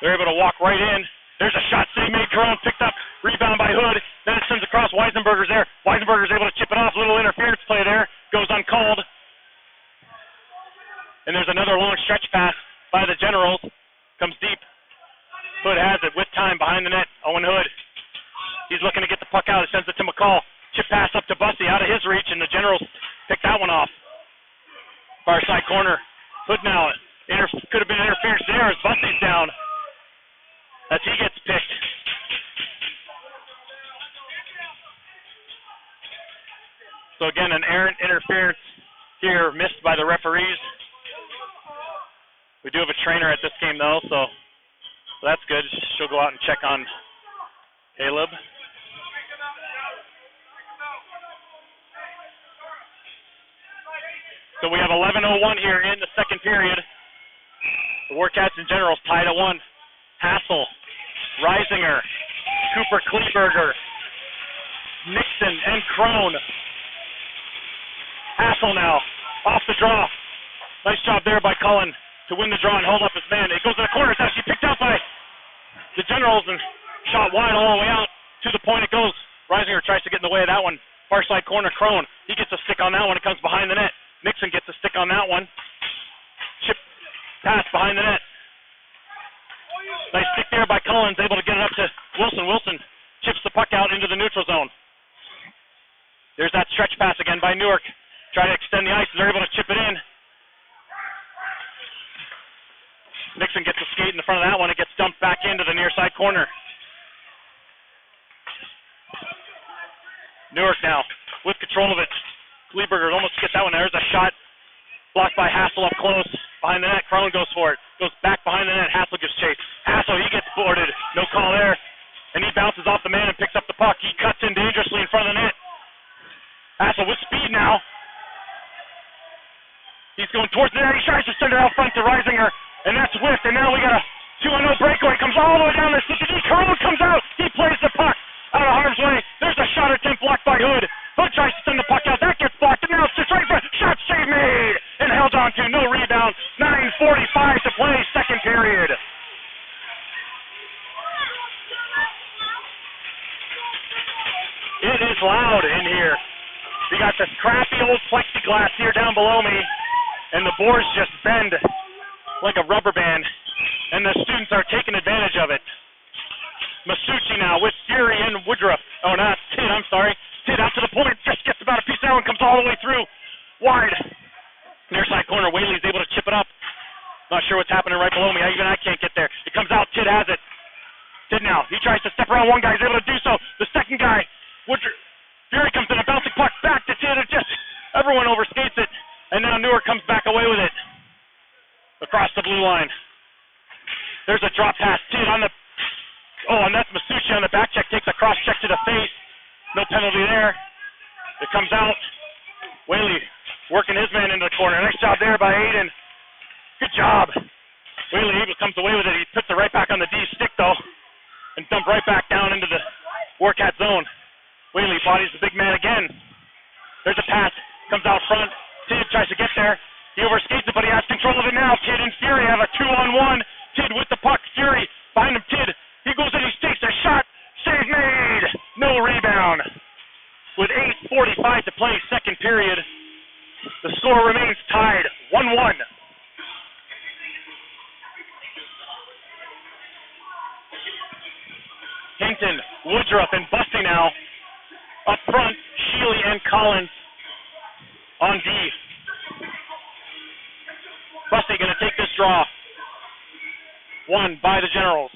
They're able to walk right in. There's a shot save made. Carone picked up. Rebound by Hood. Then it sends across. Weisenberger's there. Weisenberger's able to chip it off. Little interference play there. Goes uncalled. And there's another long stretch pass by the Generals. Comes deep. Hood has it with time behind the net. Owen Hood. He's looking to get the puck out. He sends it to McCall. Chip pass up to Bussey out of his reach, and the Generals pick that one off. Far side corner. Hood now. Could have been interference there as Bussey's down. As he gets picked. So again, an errant interference here missed by the referees. We do have a trainer at this game, though, so that's good. She'll go out and check on Caleb. So we have 11:01 here in the second period. The Warcats and Generals tied at 1. Hassel, Reisinger, Cooper Kleberger, Nixon, and Crone. Hassel now, off the draw. Nice job there by Cullen to win the draw and hold up his man. It goes to the corner. It's actually picked out by the Generals and shot wide all the way out. To the point it goes. Reisinger tries to get in the way of that one. Far side corner, Crone. He gets a stick on that one. It comes behind the net. Nixon gets a stick on that one. Chip pass behind the net. Nice stick there by Collins, able to get it up to Wilson. Wilson chips the puck out into the neutral zone. There's that stretch pass again by Newark. Try to extend the ice, and they're able to chip it in. Nixon gets a skate in the front of that one. It gets dumped back into the near side corner. Newark now with control of it. Kleberger almost gets that one. There's a shot blocked by Hassel up close. Behind the net, Crone goes for it. Goes back behind the net. Hassel gives chase. Hassel, he gets boarded. No call there. And he bounces off the man and picks up the puck. He cuts in dangerously in front of the net. Hassel with speed now. He's going towards the net. He tries to send it out front to Reisinger. And that's whiffed. And now we got a 2-0 breakaway. Comes all the way down the CTD. Crone comes out. He plays the puck out of harm's way. There's a shot attempt blocked by Hood. Hood tries to send the puck out. That gets blocked. And now it's just right in front. Shot save made. And held on to. No rebound. 9:45 to play. Second period. It is loud in here. We got this crappy old plexiglass here down below me. And the boards just bend like a rubber band. And the students are taking advantage of it. Masucci now with Fury and Woodruff. Oh, no, that's Tid, I'm sorry. Tid out to the point, just gets about a piece of that one, comes all the way through. Wide. Near side corner, Whaley's able to chip it up. Not sure what's happening right below me. Even I can't get there. It comes out, Tid has it. Tid now, he tries to step around one guy, he's able to do so. The second guy, Woodruff. Fury comes in, a bouncing puck back to Tid. It just, everyone overskates it. And now Newark comes back away with it. Across the blue line. There's a drop pass. Tid on the, and that's Masucci on the back check, takes a cross check to the face. No penalty there. It comes out. Whaley working his man into the corner. Nice job there by Aiden. Good job. Whaley comes away with it. He puts it right back on the D stick though, and dumped right back down into the Warcat zone. Whaley bodies the big man again. There's a pass. Comes out front. Tid tries to get there. He overskates it, but he has control of it now. Tid and Fury have a 2-on-1. Tid with the puck. Fury behind him. Tid. He goes in. He takes a shot. Save made. No rebound. With 8:45 to play, second period. The score remains tied. 1-1. Hinton, Woodruff, and Busty now. Up front, Sheely and Collins on D. Busty going to take this draw. Won by the Generals.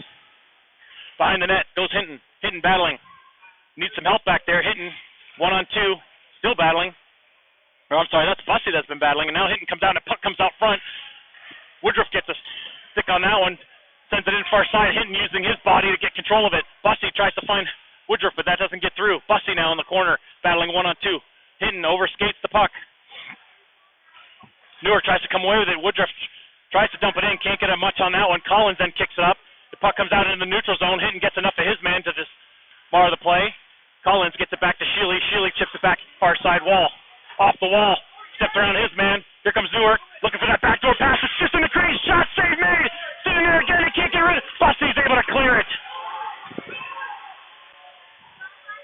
Behind the net goes Hinton. Hinton battling. Needs some help back there. Hinton, 1-on-2, still battling. Oh, I'm sorry, that's Busty that's been battling. And now Hinton comes out and the puck comes out front. Woodruff gets a stick on that one. Sends it in far side. Hinton using his body to get control of it. Busty tries to find Woodruff, but that doesn't get through. Busty now in the corner, battling 1-on-2. Hinton overskates the puck. Newark tries to come away with it. Woodruff tries to dump it in. Can't get much on that one. Collins then kicks it up. The puck comes out into the neutral zone. Hinton gets enough of his man to just bar the play. Collins gets it back to Sheely. Sheely chips it back far side wall. Off the wall. Steps around his man. Here comes Newark. Looking for that backdoor pass. It's just in the crease. Shot save made. Sitting there again. He can't get rid of it. Busty's able to clear it.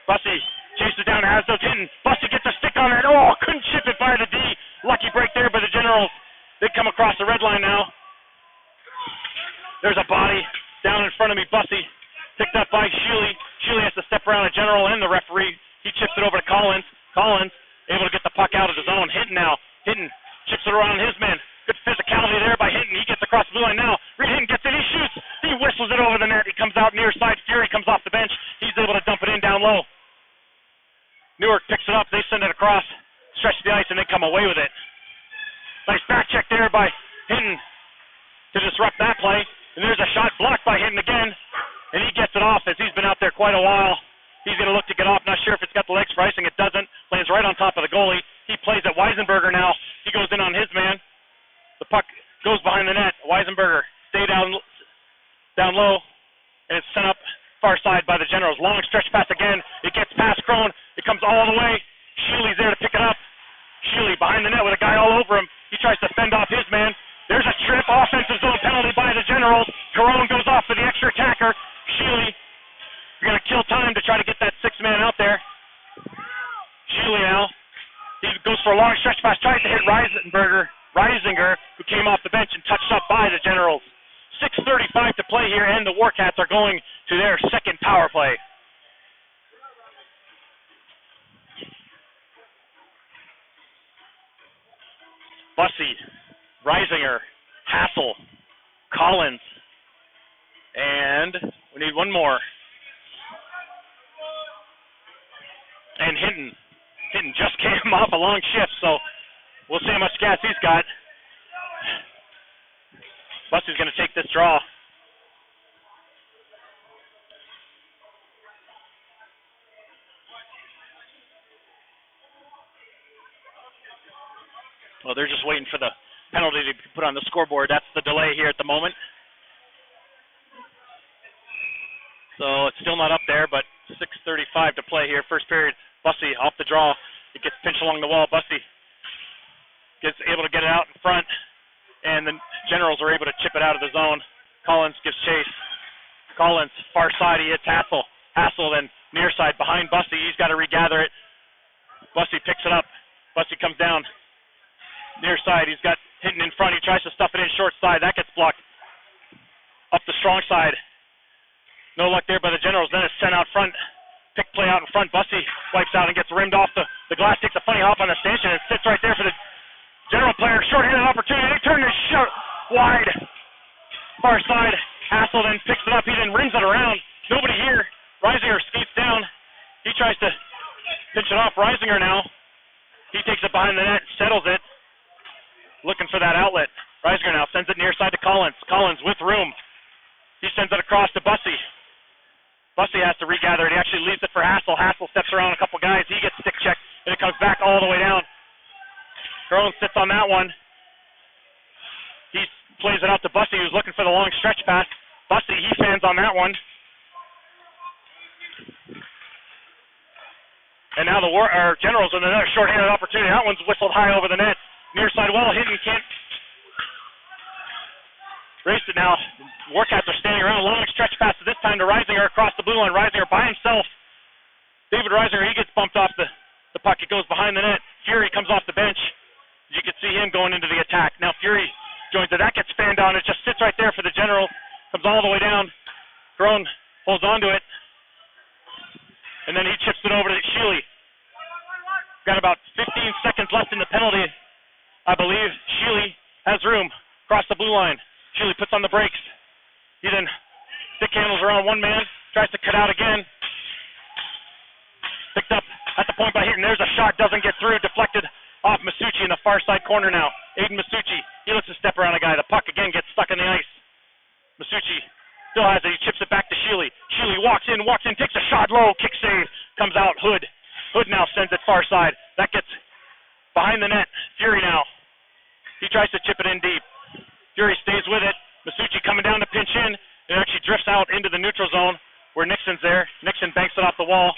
Busty chases down Hasdo. Hinton. Busty gets a stick on it. Oh, couldn't chip it by the D. Lucky break there by the Generals. They come across the red line now. There's a body down in front of me. Busty picked up by Sheely. Sheely has to step around the General and the referee. He chips it over to Collins. Collins able to get the puck out of the zone. Hinton now. Hinton chips it around his man. Good physicality there by Hinton. He gets across the blue line now. Reed Hinton gets it. He shoots. He whistles it over the net. He comes out near side. Fury comes off the bench. He's able to dump it in down low. Newark picks it up. They send it across. Stretch the ice and they come away with it. Nice back check there by Hinton to disrupt that play. And there's a shot blocked by Hinton again. and he gets it off as he's been out there quite a while. He's going to look to get off. Not sure if it's got the legs for icing. It doesn't. Lands right on top of the goalie. He plays at Weisenberger now. He goes in on his man. The puck goes behind the net. Weisenberger stay down low, and it's sent up far side by the Generals. Long stretch pass again. It gets past Crone. It comes all the way. Sheely's there to pick it up. Sheely behind the net with a guy all over him. He tries to fend off his man. There's a trip. Offensive zone penalty by the Generals. Carone goes off for the extra attacker. Sheely, you're going to kill time to try to get that sixth man out there. Sheely now. He goes for a long stretch pass. Tries to hit Reisinger, who came off the bench and touched up by the Generals. 6:35 to play here, and the Warcats are going to their second power play. Bussey, Reisinger, Hassel, Collins, and we need one more. And Hinton. Hinton just came off a long shift, so we'll see how much gas he's got. Bussey's going to take this draw. Well, they're just waiting for the penalty to be put on the scoreboard. That's the delay here at the moment. So it's still not up there, but 6:35 to play here. First period, Bussey off the draw. It gets pinched along the wall. Bussey gets able to get it out in front, and the Generals are able to chip it out of the zone. Collins gives chase. Collins, far side, he hits Hassel. Hassel then near side behind Bussey. He's got to regather it. Bussey picks it up. Bussey comes down. Near side, he's got Hinton in front. He tries to stuff it in short side. That gets blocked. Up the strong side. No luck there by the Generals. Then it's sent out front. Pick play out in front. Bussey wipes out and gets rimmed off the glass. Takes a funny hop on the stanchion and sits right there for the General player. Short-handed opportunity. They turn this shot wide. Far side. Hassel then picks it up. He then rims it around. Nobody here. Reisinger skates down. He tries to pinch it off. Reisinger now. He takes it behind the net. Settles it. Looking for that outlet. Reisinger now sends it near side to Collins. Collins with room. He sends it across to Bussey. Bussey has to regather it. He actually leaves it for Hassel. Hassel steps around a couple guys. He gets stick checked, and it comes back all the way down. Crone sits on that one. He plays it out to Bussey, who's looking for the long stretch pass. Bussey, he fans on that one. And now the Generals with another short-handed opportunity. That one's whistled high over the net. Near side wall, Hinton can't race it now. Warcats are standing around. Long stretch pass this time to Reisinger across the blue line. Reisinger by himself. David Reisinger, he gets bumped off the puck. It goes behind the net. Fury comes off the bench. You can see him going into the attack. Now Fury joins it. That gets fanned on. It just sits right there for the General. Comes all the way down. Crone holds on to it. And then he chips it over to Sheely. Got about 15 seconds left in the penalty, I believe. Sheely has room across the blue line. Sheely puts on the brakes. He then stick handles around one man, tries to cut out again. Picked up at the point by Hinton. There's a shot, doesn't get through. Deflected off Masucci in the far side corner now. Aiden Masucci, he lets a step around a guy. The puck again gets stuck in the ice. Masucci still has it. He chips it back to Sheely. Sheely walks in, takes a shot low, kick save, comes out. Hood now sends it far side. That gets behind the net. Fury now. He tries to chip it in deep. Fury stays with it. Masucci coming down to pinch in. It actually drifts out into the neutral zone where Nixon's there. Nixon banks it off the wall.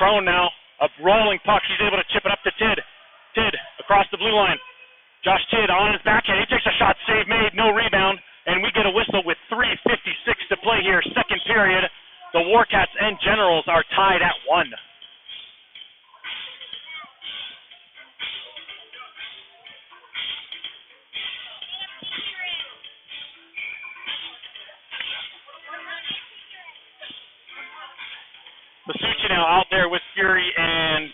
Crone now, a rolling puck. He's able to chip it up to Tidd. Tidd across the blue line. Josh Tidd on his backhand. He takes a shot. Save made. No rebound. And we get a whistle with 3:56 to play here. Second period. The Warcats and Generals are tied at 1. Masucci now out there with Fury and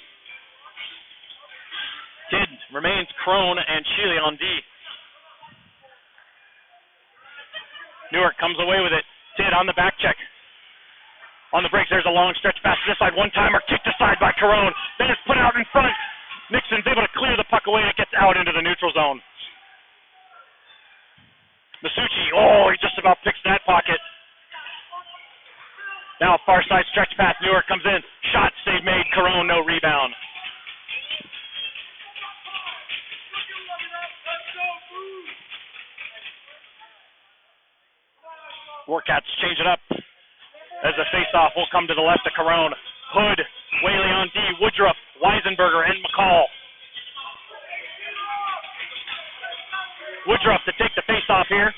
Tidd. Remains Crone and Sheely on D. Newark comes away with it. Tidd on the back check. On the breaks, there's a long stretch pass to this side. One-timer kicked aside by Carone. Then it's put out in front. Nixon's able to clear the puck away, and it gets out into the neutral zone. Masucci, he just about picks that puck. Far side stretch pass. Newark comes in. Shot save made. Carone, no rebound. Warcats change it up as the face-off will come to the left of Carone. Hood, Whaley on D, Woodruff, Weisenberger, and McCall. Woodruff to take the face-off here.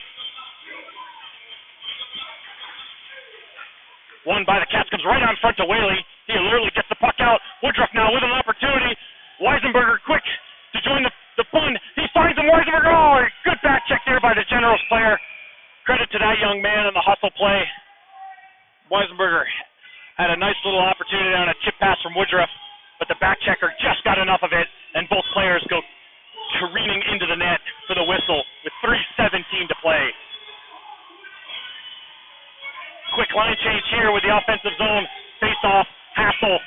Won by the Cats, comes right on front to Whaley. He literally gets the puck out. Woodruff now with an opportunity. Weisenberger quick to join the fun. He finds him, Weisenberger. Oh, good back check there by the Generals player. Credit to that young man in the hustle play. Weisenberger had a nice little opportunity on a chip pass from Woodruff, but the back checker just got enough of it, and both players go careening into the net for the whistle with 3:17 to play. Quick line change here with the offensive zone. Face off, Hassel,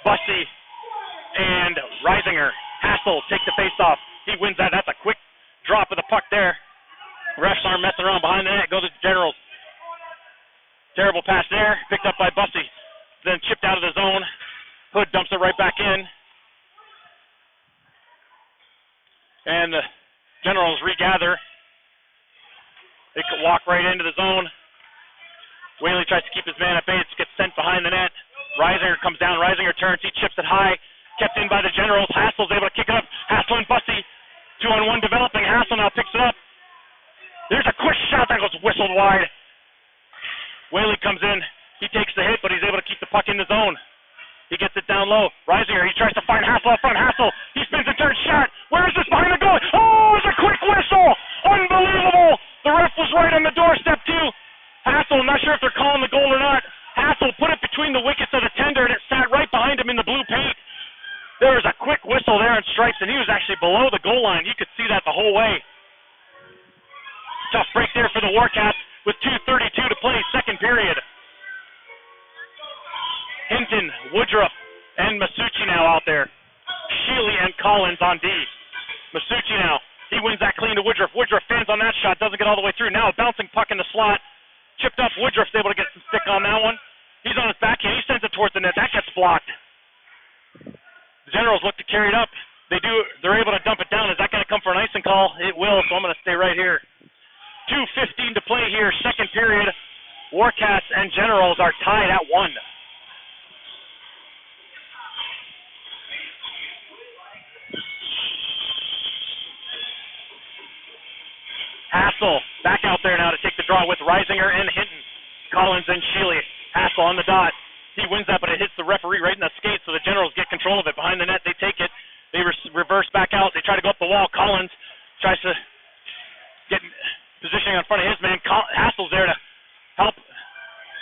Bussey, and Reisinger. Hassel take the face off. He wins that. That's a quick drop of the puck there. Refs aren't messing around behind the net. Go to the Generals. Terrible pass there. Picked up by Bussey. Then chipped out of the zone. Hood dumps it right back in. And the Generals regather. They could walk right into the zone. Whaley tries to keep his man at bay. It gets sent behind the net. Reisinger comes down. Reisinger turns. He chips it high. Kept in by the Generals. Hassel's able to kick it up. Hassel and Bussey. 2-on-1 developing. Hassel now picks it up. There's a quick shot that goes whistled wide. Whaley comes in. He takes the hit, but he's able to keep the puck in the zone. He gets it down low. Reisinger, he tries to find Hassel up front. Hassel, he spins and turns. Shot. Where is this? Behind the goal. Oh, it's a quick whistle. Unbelievable. The ref was right on the doorstep, too. Hassel, not sure if they're calling the goal or not. Hassel put it between the wickets of the tender, and it sat right behind him in the blue paint. There was a quick whistle there in stripes, and he was actually below the goal line. You could see that the whole way. Tough break there for the Warcats with 2:32 to play, second period. Hinton, Woodruff, and Masucci now out there. Sheely and Collins on D. Masucci now. He wins that clean to Woodruff. Woodruff fans on that shot, doesn't get all the way through. Now a bouncing puck in the slot. Chipped up. Woodruff's able to get some stick on that one. He's on his backhand. He sends it towards the net. That gets blocked. The Generals look to carry it up. They're able to dump it down. Is that going to come for an icing call? It will, so I'm going to stay right here. 2:15 to play here, second period. Warcats and Generals are tied at 1. Hassel back out there now to take the draw with Reisinger and Hinton. Collins and Sheely. Hassel on the dot. He wins that, but it hits the referee right in the skate, so the Generals get control of it. Behind the net, they take it. They reverse back out. They try to go up the wall. Collins tries to get positioning in front of his man. Hassel's there to help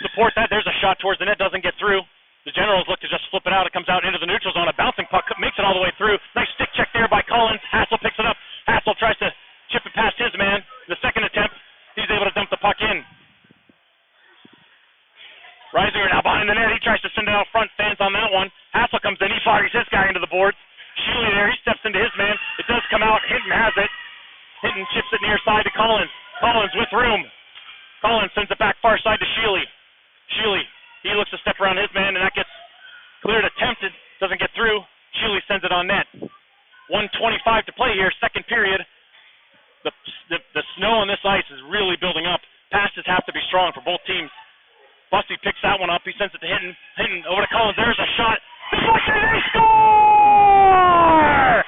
support that. There's a shot towards the net. Doesn't get through. The Generals look to just flip it out. It comes out into the neutral zone. A bouncing puck makes it all the way through. Nice stick check there by Collins. Hassel picks it up. Hassel tries to chip it past his man. The second attempt, he's able to dump the puck in. Reisinger now behind the net. He tries to send it out front. Fans on that one. Hassel comes in. He fires his guy into the boards. Sheely there. He steps into his man. It does come out. Hinton has it. Hinton chips it near side to Collins. Collins with room. Collins sends it back far side to Sheely. Sheely, he looks to step around his man, and that gets cleared. Attempted. Doesn't get through. Sheely sends it on net. 1:25 to play here, second period. The snow on this ice is really building up. Passes have to be strong for both teams. Bussey picks that one up. He sends it to Hinton. Hinton over to Collins. There's a shot. Deflection, they score!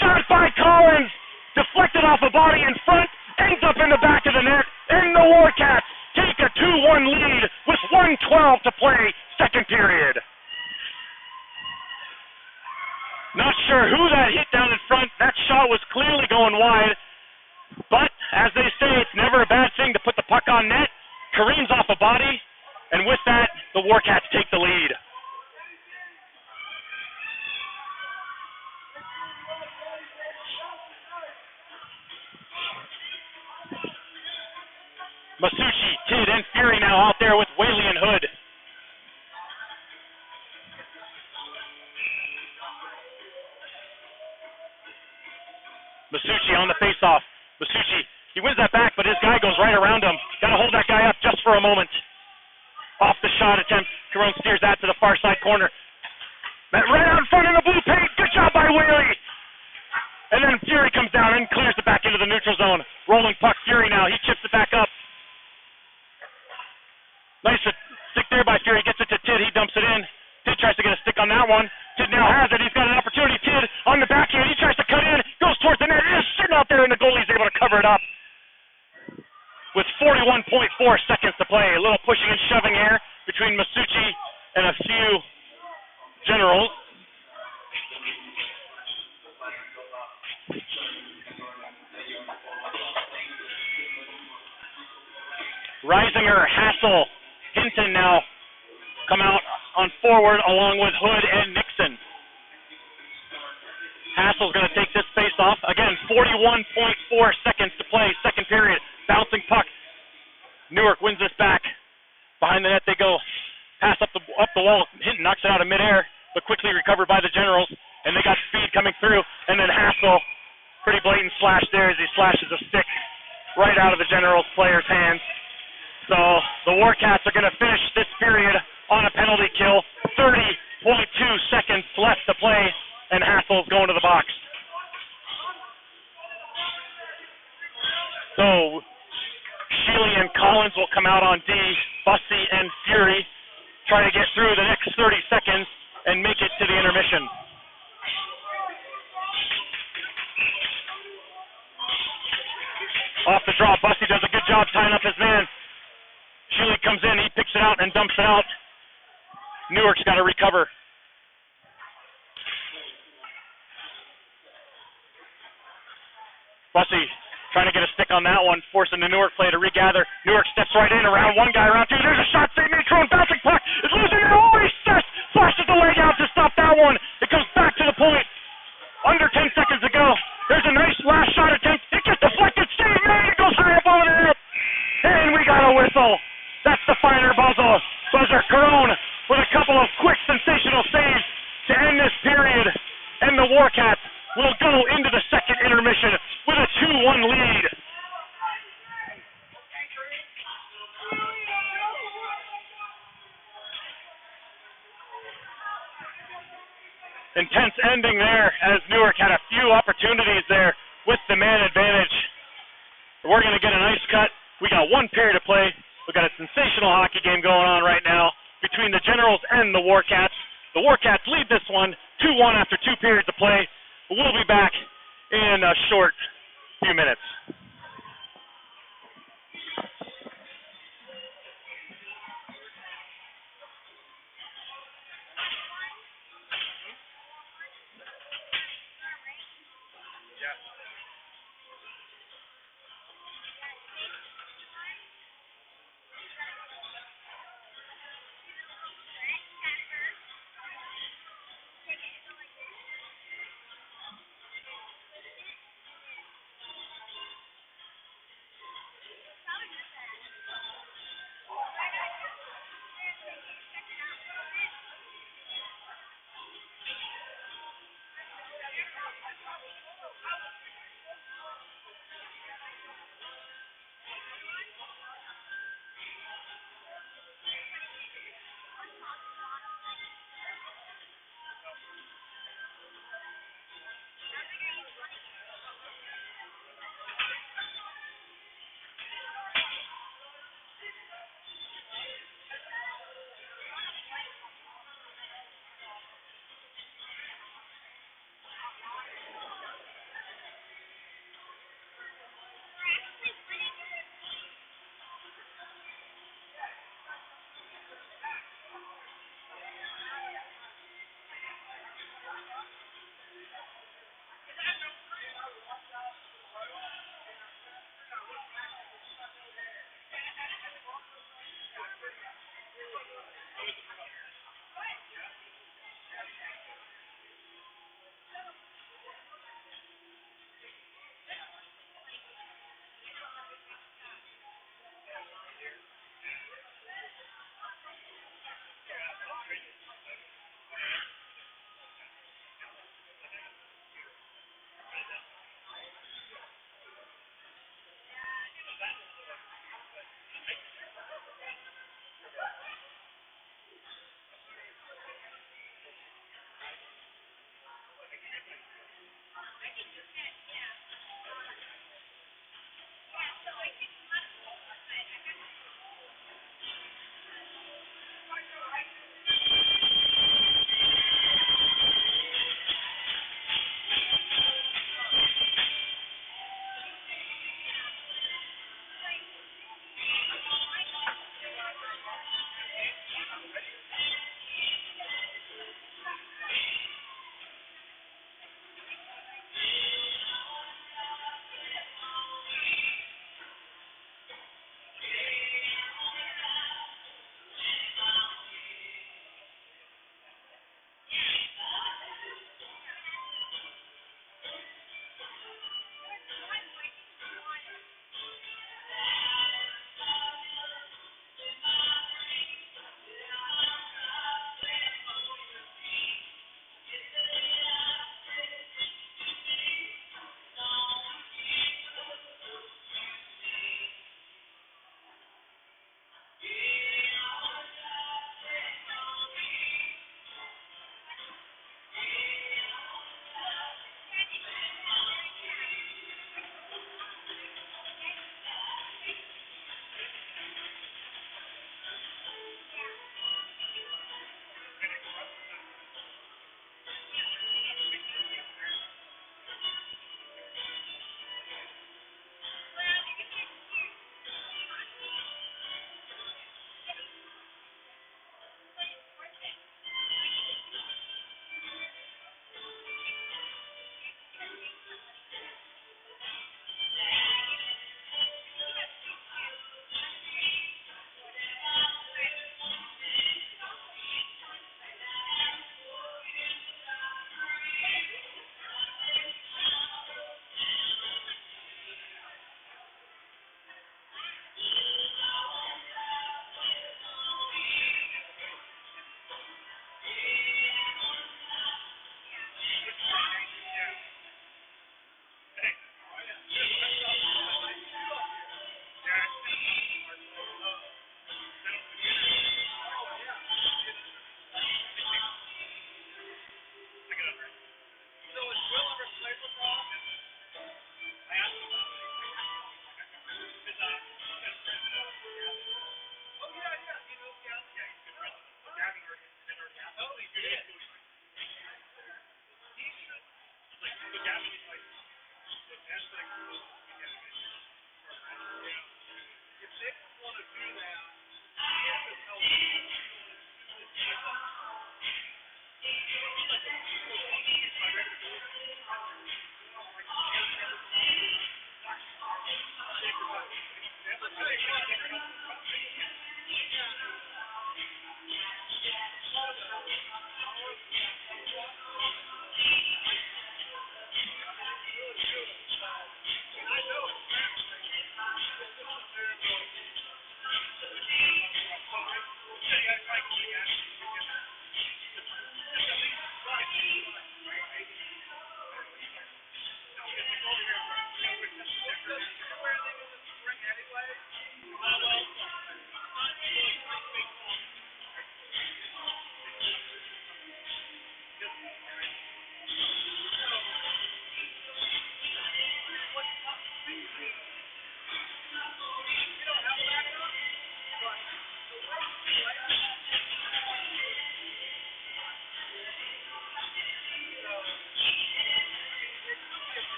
Shot by Collins. Deflected off a body in front. Ends up in the back of the net. And the Warcats take a 2-1 lead with 1:12 to play, second period. Not sure who that hit down in front. That shot was clearly going wide. But, as they say, it's never a bad thing to put the puck on net. Careens off a body. And with that, the Warcats take the lead. Masucci, Tidd, and Fury now out there with Whaley and Hood. Masucci on the faceoff. Masucci, he wins that back, but his guy goes right around him. Got to hold that guy up just for a moment. Off the shot attempt. Carone steers that to the far side corner. Right out in front of the blue paint. Good job by Whaley. And then Fury comes down and clears it back into the neutral zone. Rolling puck, Fury now. He chips it back up. Nice stick there by Fury. Gets it to Tidd. He dumps it in. Tidd tries to get a stick on that one. Tidd now has it. He's got an opportunity. Tidd on the backhand. He tries to cut in. Goes towards the net. It is sitting out there, and the goalie's able to cover it up. With 41.4 seconds to play. A little pushing and shoving here between Masucci and a few Generals. Reisinger, Hassel, Hinton now come out on forward along with Hood and Nixon. Hassel's going to take this face off. Again, 41.4 seconds to play, second period. Bouncing puck. Newark wins this back. Behind the net they go. Pass up the wall. Hinton knocks it out of midair, but quickly recovered by the Generals. And they got speed coming through. And then Hassel, pretty blatant slash there as he slashes a stick right out of the Generals player's hands. So the Warcats are going to finish this period on a penalty kill. 30.2 seconds left to play, and Hassel's going to the box. So Sheely and Collins will come out on D. Bussey and Fury try to get through the next 30 seconds and make it to the intermission. Off the draw, Bussey does a good job tying up his man. Sheely comes in, he picks it out and dumps it out. Newark's got to recover. Bussey trying to get a stick on that one, forcing the Newark play to regather. Newark steps right in, around one guy, around two. There's a shot, St. Matron, bouncing puck. It's losing it. Oh, he flashes the leg out to stop that one. It comes back to the point. Under 10 seconds to go. There's a nice last shot attempt. It gets deflected. St. Matt, it goes high up over the net. And we got a whistle. That's the finer buzzer. Carone with a couple of quick, sensational saves to end this period. And the Warcats will go into the second intermission with a 2-1 lead. Intense ending there as Newark had a few opportunities there with the man advantage. We're going to get a nice cut. We got one period to play. We've got a sensational hockey game going on right now between the Generals and the Warcats. The Warcats lead this one 2-1 after 2 periods of play. We'll be back in a short few minutes.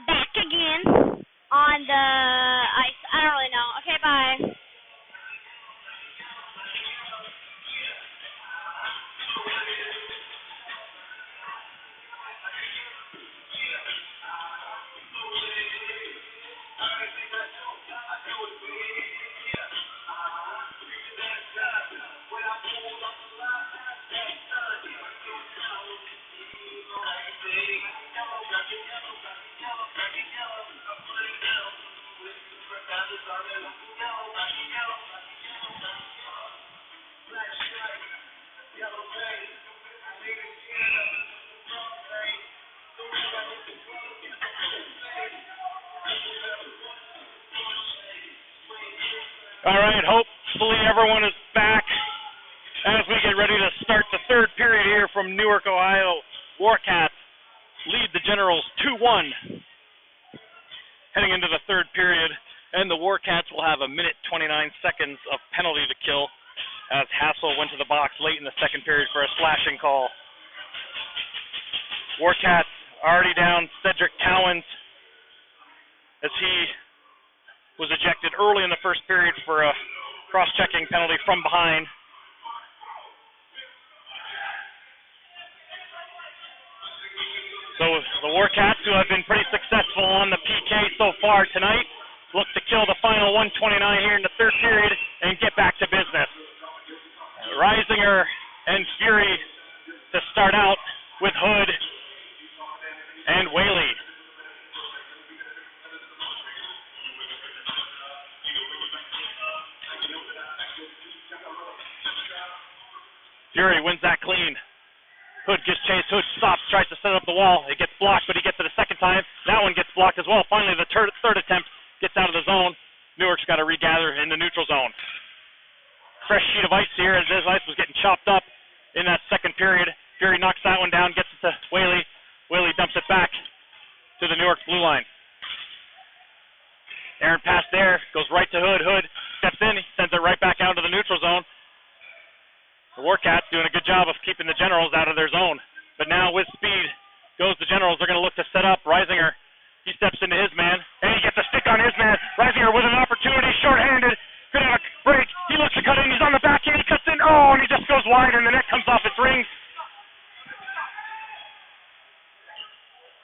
Back again on the ice. I don't really know. Okay, bye. All right, hopefully everyone is back as we get ready to start the third period here from Newark, Ohio. Warcats lead the Generals 2-1 heading into the third period, and the Warcats will have 1 minute 29 seconds of penalty to kill as Hassel went to the box late in the second period for a slashing call. Warcats already down Cedric Cowens as he was ejected early in the first period for a cross-checking penalty from behind. So the Warcats, who have been pretty successful on the PK so far tonight, look to kill the final 129 here in the third period and get back to business. Reisinger and Fury to start out with Hood and Whaley. Fury wins that clean. Hood gives chase. Hood stops, tries to set up the wall. It gets blocked, but he gets it a second time. That one gets blocked as well. Finally, the third attempt gets out of the zone. Newark's got to regather in the neutral zone. Fresh sheet of ice here as this ice was getting chopped up in that second period. Fury knocks that one down, gets it to Whaley. Whaley dumps it back to the Newark blue line. Aaron pass there, goes right to Hood. Hood steps in, he sends it right back out to the neutral zone. The Warcats doing a good job of keeping the Generals out of their zone. But now with speed goes the Generals. They're going to look to set up. Reisinger, he steps into his man, and he gets a stick on his man. Reisinger with an opportunity, shorthanded. Could have a break. He looks to cut in. He's on the backhand. He cuts in. Oh, and he just goes wide, and the net comes off its ring.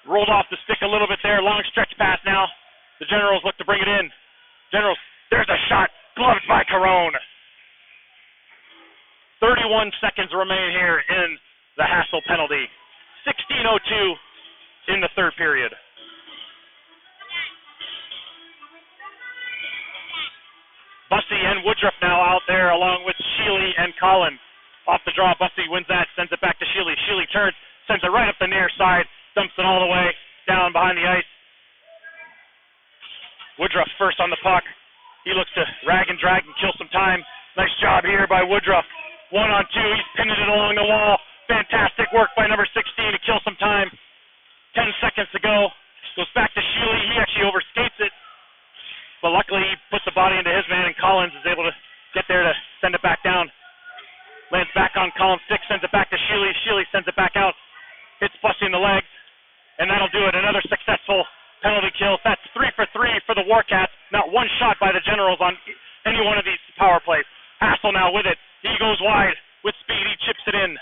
Rolled off the stick a little bit there. Long stretch pass now. The Generals look to bring it in. Generals, there's a shot. Gloved by Carone. 31 seconds remain here in the Hassel penalty. 16:02 in the third period. Bussey and Woodruff now out there along with Sheely and Collins. Off the draw, Bussey wins that, sends it back to Sheely. Sheely turns, sends it right up the near side, dumps it all the way down behind the ice. Woodruff first on the puck. He looks to rag and drag and kill some time. Nice job here by Woodruff. 1-on-2, he's pinning it along the wall. Fantastic work by number 16 to kill some time. 10 seconds to go. Goes back to Sheely. He actually overskates it. But luckily, he puts the body into his man, and Collins is able to get there to send it back down. Lands back on Collins' stick, sends it back to Sheely. Sheely sends it back out. Hits Bussey in the legs. And that'll do it. Another successful penalty kill. That's 3 for 3 for the Warcats. Not one shot by the Generals on any one of these power plays. Hassel now with it. He goes wide with speed. He chips it in.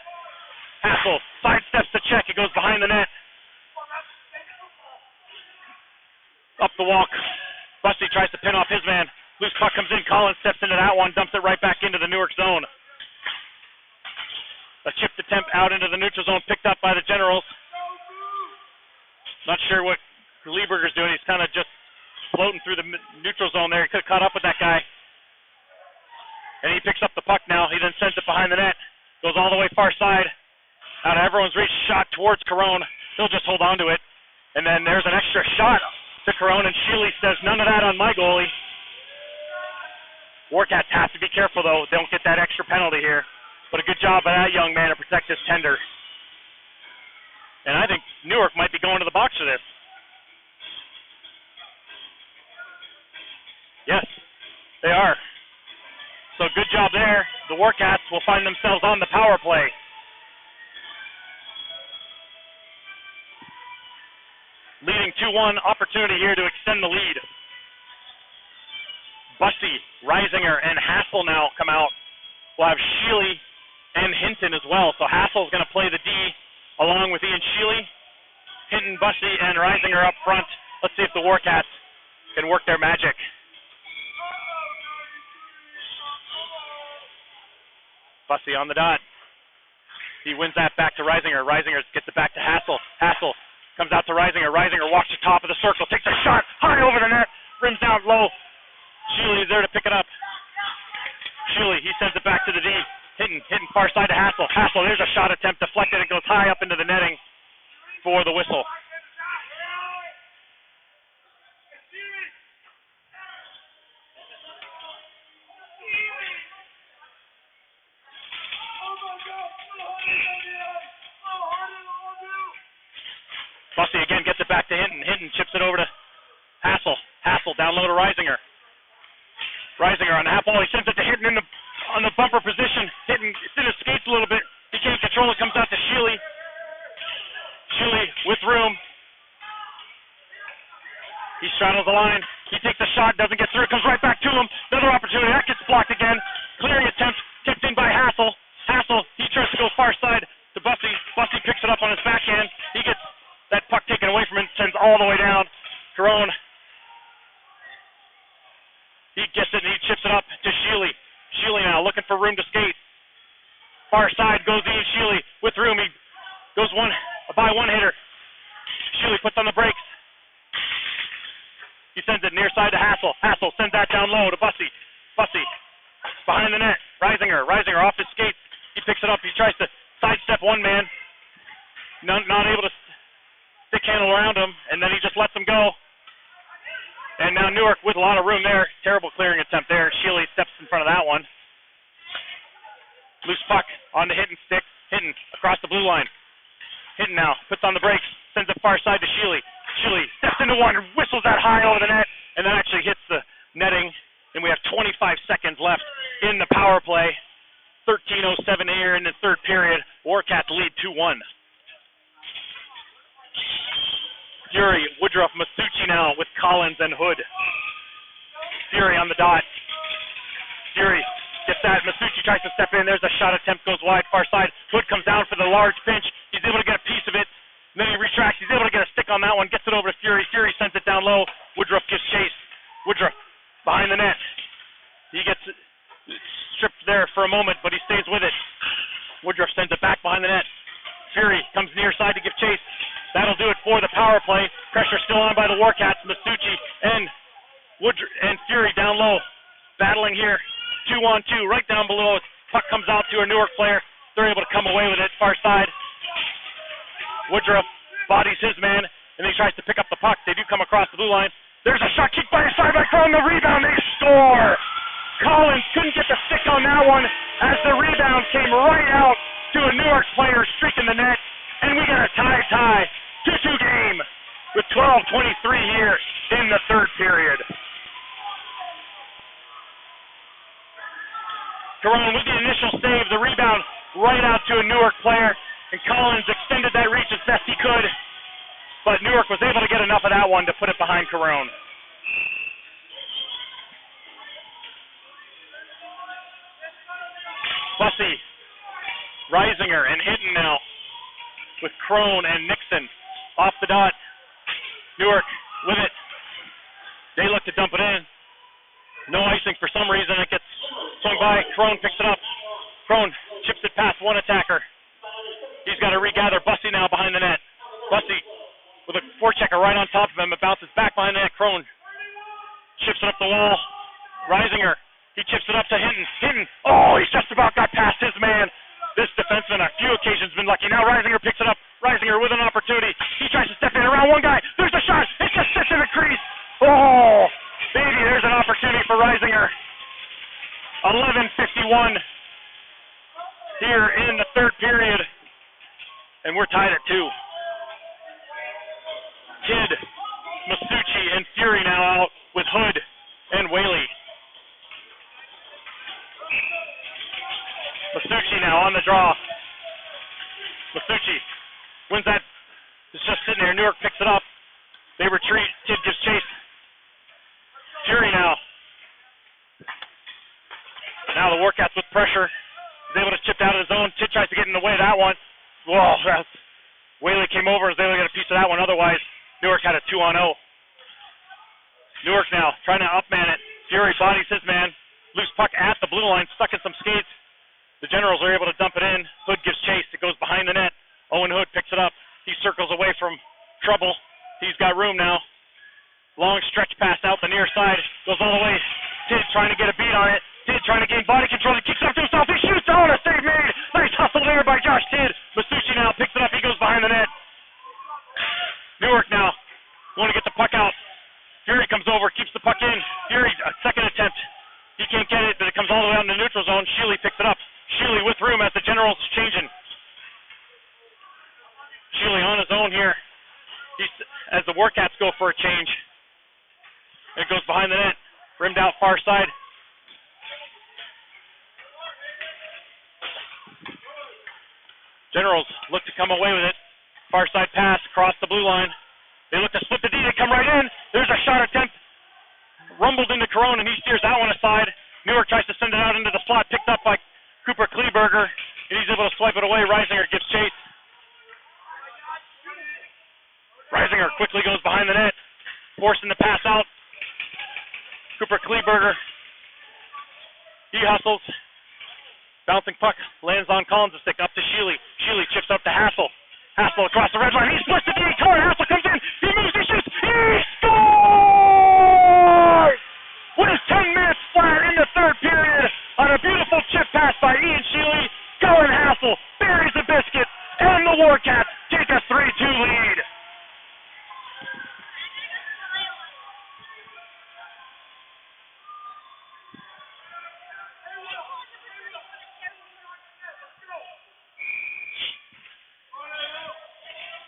Hassel sidesteps the check. It goes behind the net. Up the walk. Bussey tries to pin off his man. Loose puck comes in. Collins steps into that one. Dumps it right back into the Newark zone. A chipped attempt out into the neutral zone picked up by the Generals. Not sure what Lieberger's doing. He's kind of just floating through the neutral zone there. He could have caught up with that guy. And he picks up the puck now. He then sends it behind the net. Goes all the way far side. Out of everyone's reach. Shot towards Carone. He'll just hold on to it. And then there's an extra shot to Carone. And Sheely says, none of that on my goalie. Warcats have to be careful, though. Don't get that extra penalty here. But a good job by that young man to protect his tender. And I think Newark might be going to the box for this. Yes, they are. So good job there. The Warcats will find themselves on the power play. Leading 2-1, opportunity here to extend the lead. Bussey, Reisinger, and Hassel now come out. We'll have Sheely and Hinton as well. So Hassel's going to play the D along with Ian Sheely. Hinton, Bussey, and Reisinger up front. Let's see if the Warcats can work their magic. Bussey on the dot. He wins that back to Reisinger. Reisinger gets it back to Hassel. Hassel comes out to Reisinger. Reisinger walks the top of the circle, takes a shot high over the net, rims down low. Sheely is there to pick it up. Sheely, he sends it back to the D. Hitting far side to Hassel. Hassel, there's a shot attempt deflected. It goes high up into the netting for the whistle. Bussey again gets it back to Hinton. Hinton chips it over to Hassel. Hassel down low to Reisinger. Reisinger on the half wall. He sends it to Hinton in the on the bumper position, it's in his skates a little bit. He can't control it, comes out to Sheely. Sheely with room. He straddles the line. He takes a shot, doesn't get through, comes right back to him. Another opportunity, that gets blocked again. Clearing attempt, tipped in by Hassel. Hassel, he tries to go far side to Bussy. Bussy picks it up on his backhand. He gets that puck taken away from him, sends all the way down. Carone, he gets it and he chips it up to Sheely. Sheely now looking for room to skate. Far side goes Ian Sheely with room. He goes by one hitter. Sheely puts on the brakes. He sends it near side to Hassel. Hassel sends that down low to Bussy. Bussy behind the net. Reisinger off his skates. He picks it up. He tries to sidestep one man. Not able to stick handle around him, and then he just lets him go. And now Newark with a lot of room there. Terrible clearing attempt there. Sheely steps in front of that one. Loose puck on the Hinton stick. Hinton across the blue line. Hinton now puts on the brakes. Sends it far side to Sheely. Sheely steps into one, whistles that high over the net, and then actually hits the netting. And we have 25 seconds left in the power play. 13:07 here in the third period. Warcats lead 2-1. Fury, Woodruff, Masucci now with Collins and Hood. Fury on the dot. Fury gets that. Masucci tries to step in. There's a shot attempt, goes wide, far side. Hood comes down for the large pinch. He's able to get a piece of it. And then he retracts. He's able to get a stick on that one. Gets it over to Fury. Fury sends it down low. Woodruff gives chase. Woodruff behind the net. He gets stripped there for a moment, but he stays with it. Woodruff sends it back behind the net. Fury comes near side to give chase. That'll do it for the power play. Pressure still on by the Warcats. Masucci and Fury down low. Battling here. 2-on-2 right down below. Puck comes out to a Newark player. They're able to come away with it. Far side. Woodruff bodies his man, and he tries to pick up the puck. They do come across the blue line. There's a shot kicked by his side by Crone. The rebound. They score. Collins couldn't get the stick on that one as the rebound came right out to a Newark player streaking the net. And we get a tie. 2-2 game with 12:23 here in the third period. Carone with the initial save, the rebound right out to a Newark player, and Collins extended that reach as best he could, but Newark was able to get enough of that one to put it behind Carone. Bussy, Reisinger, and Hinton now with Crone and Nixon off the dot. Newark with it. They look to dump it in. No icing for some reason. It gets swung by. Crone picks it up. Crone chips it past one attacker. He's got to regather. Bussy now behind the net. Bussy with a forechecker right on top of him. It bounces back behind the net. Crone chips it up the wall. Reisinger. He chips it up to Hinton. Hinton. Oh, he's just about got past his man. This defenseman on a few occasions been lucky. Now Reisinger picks it up. Reisinger with an opportunity. He tries to step in around one guy. There's a shot. It just sits in the crease. Oh, baby, there's an opportunity for Reisinger. 11:51 here in the third period. And we're tied at 2. Kidd, Masucci, and Fury now out with Hood and Whaley. Masucci now on the draw. Masucci wins that. It's just sitting there. Newark picks it up. They retreat. Kidd gives chase. Fury now. Now the Warcats with pressure. He's able to chip out of his own. Kidd tries to get in the way of that one. Whoa, Whaley came over. Was able to get a piece of that one. Otherwise, Newark had a 2-on-0. Newark now trying to upman it. Fury bodies his man. Loose puck at the blue line. Stuck in some skates. The Generals are able to dump it in. Hood gives chase. It goes behind the net. Owen Hood picks it up. He circles away from trouble. He's got room now. Long stretch pass out the near side. Goes all the way. Tidd trying to get a beat on it. Tidd trying to gain body control. He kicks it up to himself. He shoots. Oh, and a save made. Nice hustle there by Josh Tidd. Masucci now picks it up. He goes behind the net. Newark now want to get the puck out. Fury comes over. Keeps the puck in. Fury, a second attempt. He can't get it, but it comes all the way out in the neutral zone. Sheely picks it up. Sheely with room as the Generals is changing. Sheely on his own here. As the Warcats go for a change. It goes behind the net. Rimmed out far side. Generals look to come away with it. Far side pass across the blue line. They look to split the D. They come right in. There's a shot attempt. Rumbled into Corone, and he steers that one aside. Newark tries to send it out into the slot. Picked up by Cooper Kleberger. And he's able to swipe it away. Reisinger gives chase. Reisinger quickly goes behind the net. Forcing the pass out. Cooper Kleberger. He hustles. Bouncing puck lands on Collins' stick up to Sheely. Sheely chips up to Hassel. Hassel across the red line. He splits the D. Hassel comes in. He moves. He shoots. He scores! With 10 minutes flat in the third period on a beautiful chip pass by Ian Sheely. Colin Hassel buries the biscuit, and the Warcats take a 3-2 lead.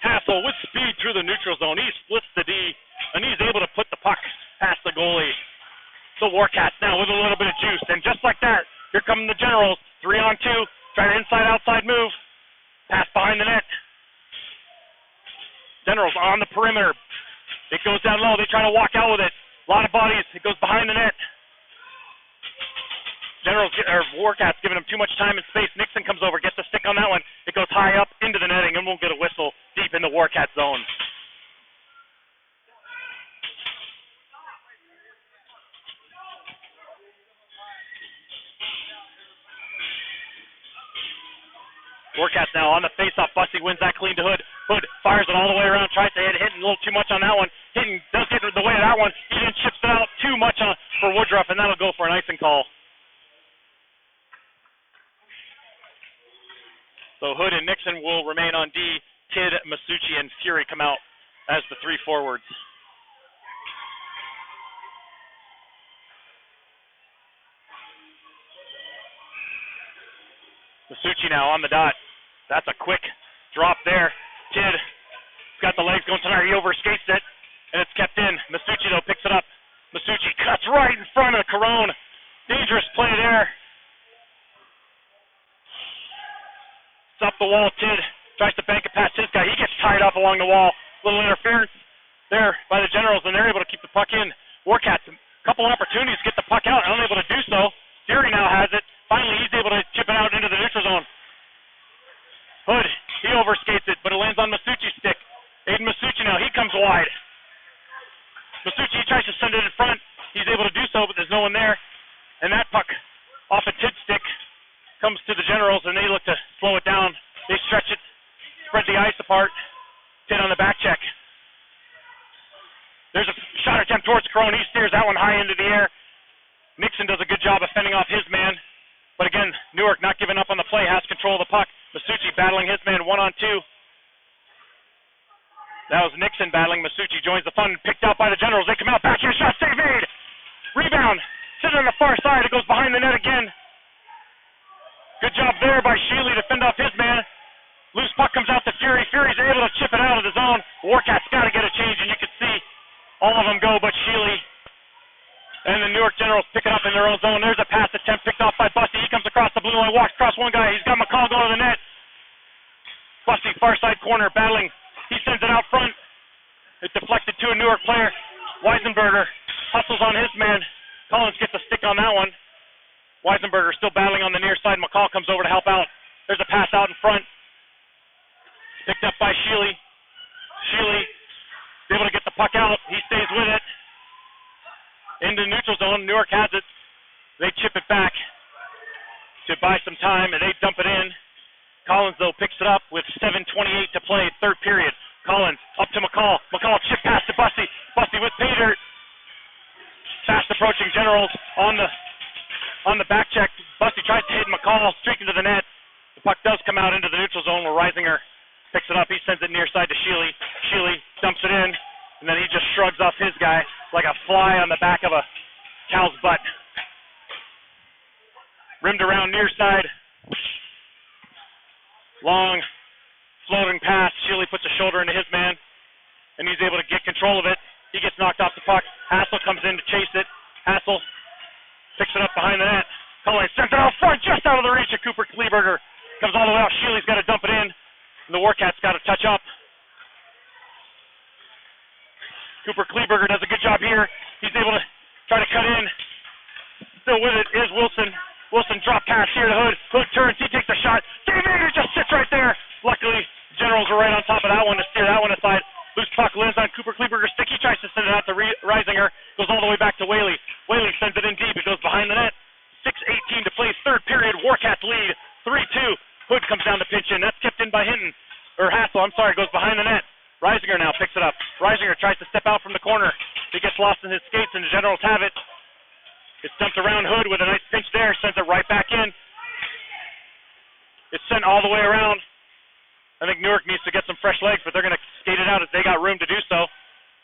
Hassel with speed through the neutral zone. He splits the D, and he's able to put the puck past the goalie. The Warcats now with a little bit of juice, and just like that, here come the Generals. 3-on-2, trying to inside-outside move. Pass behind the net. Generals on the perimeter. It goes down low. They try to walk out with it. A lot of bodies. It goes behind the net. Warcats giving him too much time and space. Nixon comes over, gets the stick on that one. It goes high up into the netting, and we'll get a whistle deep in the Warcat zone. Warcats now on the face-off. Bussy wins that clean to Hood. Hood fires it all the way around, tries to hit a little too much on that one. Hitting does get the way of that one. He then chips it out too much for Woodruff, and that'll go for an icing call. So Hood and Nixon will remain on D. Kidd, Masucci, and Fury come out as the three forwards. Masucci now on the dot. That's a quick drop there. Kidd got the legs going tonight. He overskates it, and it's kept in. Masucci, though, picks it up. Masucci cuts right in front of Corone. Dangerous play there. It's up the wall. Kidd tries to bank it past his guy. He gets tied up along the wall. Little interference there by the Generals, and they're able to keep the puck in. Warcats, a couple opportunities to get the puck out, unable to do so. Fury now has it. Finally, he's able to chip it out into the neutral zone. Hood, he overskates it, but it lands on Masucci's stick. Aiden Masucci now, he comes wide. Masucci tries to send it in front. He's able to do so, but there's no one there. And that puck off a Tidd stick comes to the Generals, and they look to slow it down. They stretch it, spread the ice apart. Tidd on the back check. There's a shot attempt towards Corone. He steers that one high into the air. Nixon does a good job of fending off his man. But again, Newark not giving up on the play, has control of the puck. Masucci battling his man 1-on-2. That was Nixon battling. Masucci joins the fun, picked out by the Generals. They come out, backhand shot, save made. Rebound, sitting on the far side. It goes behind the net again. Good job there by Sheely to fend off his man. Loose puck comes out to Fury. Fury's able to chip it out of the zone. Warcats got to get a change, and you can see all of them go but Sheely. And the Newark Generals pick it up in their own zone. There's a pass attempt picked off by Bussy. He comes across the blue line, walks across one guy. He's got McCall going to the net. Bussy, far side corner, battling. He sends it out front. It deflected to a Newark player. Weisenberger hustles on his man. Collins gets a stick on that one. Weisenberger still battling on the near side. McCall comes over to help out. There's a pass out in front. Picked up by Sheely. Sheely is able to get the puck out. He stays with it. Into neutral zone. Newark has it. They chip it back to buy some time, and they dump it in. Collins, though, picks it up with 7:28 to play, third period. Collins up to McCall. McCall chip pass to Bussy. Bussy with pay dirt. Fast approaching Generals on the back check. Bussy tries to hit McCall, streaking to the net. The puck does come out into the neutral zone where Reisinger picks it up. He sends it near side to Sheely. Sheely dumps it in, and then he just shrugs off his guy like a fly on the back of a cow's butt. Rimmed around near side. Long floating pass. Sheely puts a shoulder into his man, and he's able to get control of it. He gets knocked off the puck. Hassel comes in to chase it. Hassel picks it up behind the net. Collins sends it out front, just out of the reach of Cooper Kleberger. Comes all the way out. Sheely's got to dump it in. And the Warcats got to touch up. Cooper Kleberger does a good job here. He's able to try to cut in. Still with it is Wilson. Wilson drop pass here to Hood. Hood turns. He takes a shot. David just sits right there. Luckily, Generals are right on top of that one to steer that one aside. Loose puck lands on Cooper Kleberger's stick. He tries to send it out to Reisinger. Goes all the way back to Whaley. Whaley sends it in deep. It goes behind the net. 6:18 to play. Third period. Warcats lead. 3-2. Hood comes down to pinch in. That's kept in by Hinton. Or Hassel, I'm sorry. Goes behind the net. Reisinger now picks it up. Reisinger tries to step out from the corner. He gets lost in his skates, and the Generals have it. It's dumped around Hood with a nice pinch there. Sends it right back in. It's sent all the way around. I think Newark needs to get some fresh legs, but they're going to skate it out as they got room to do so.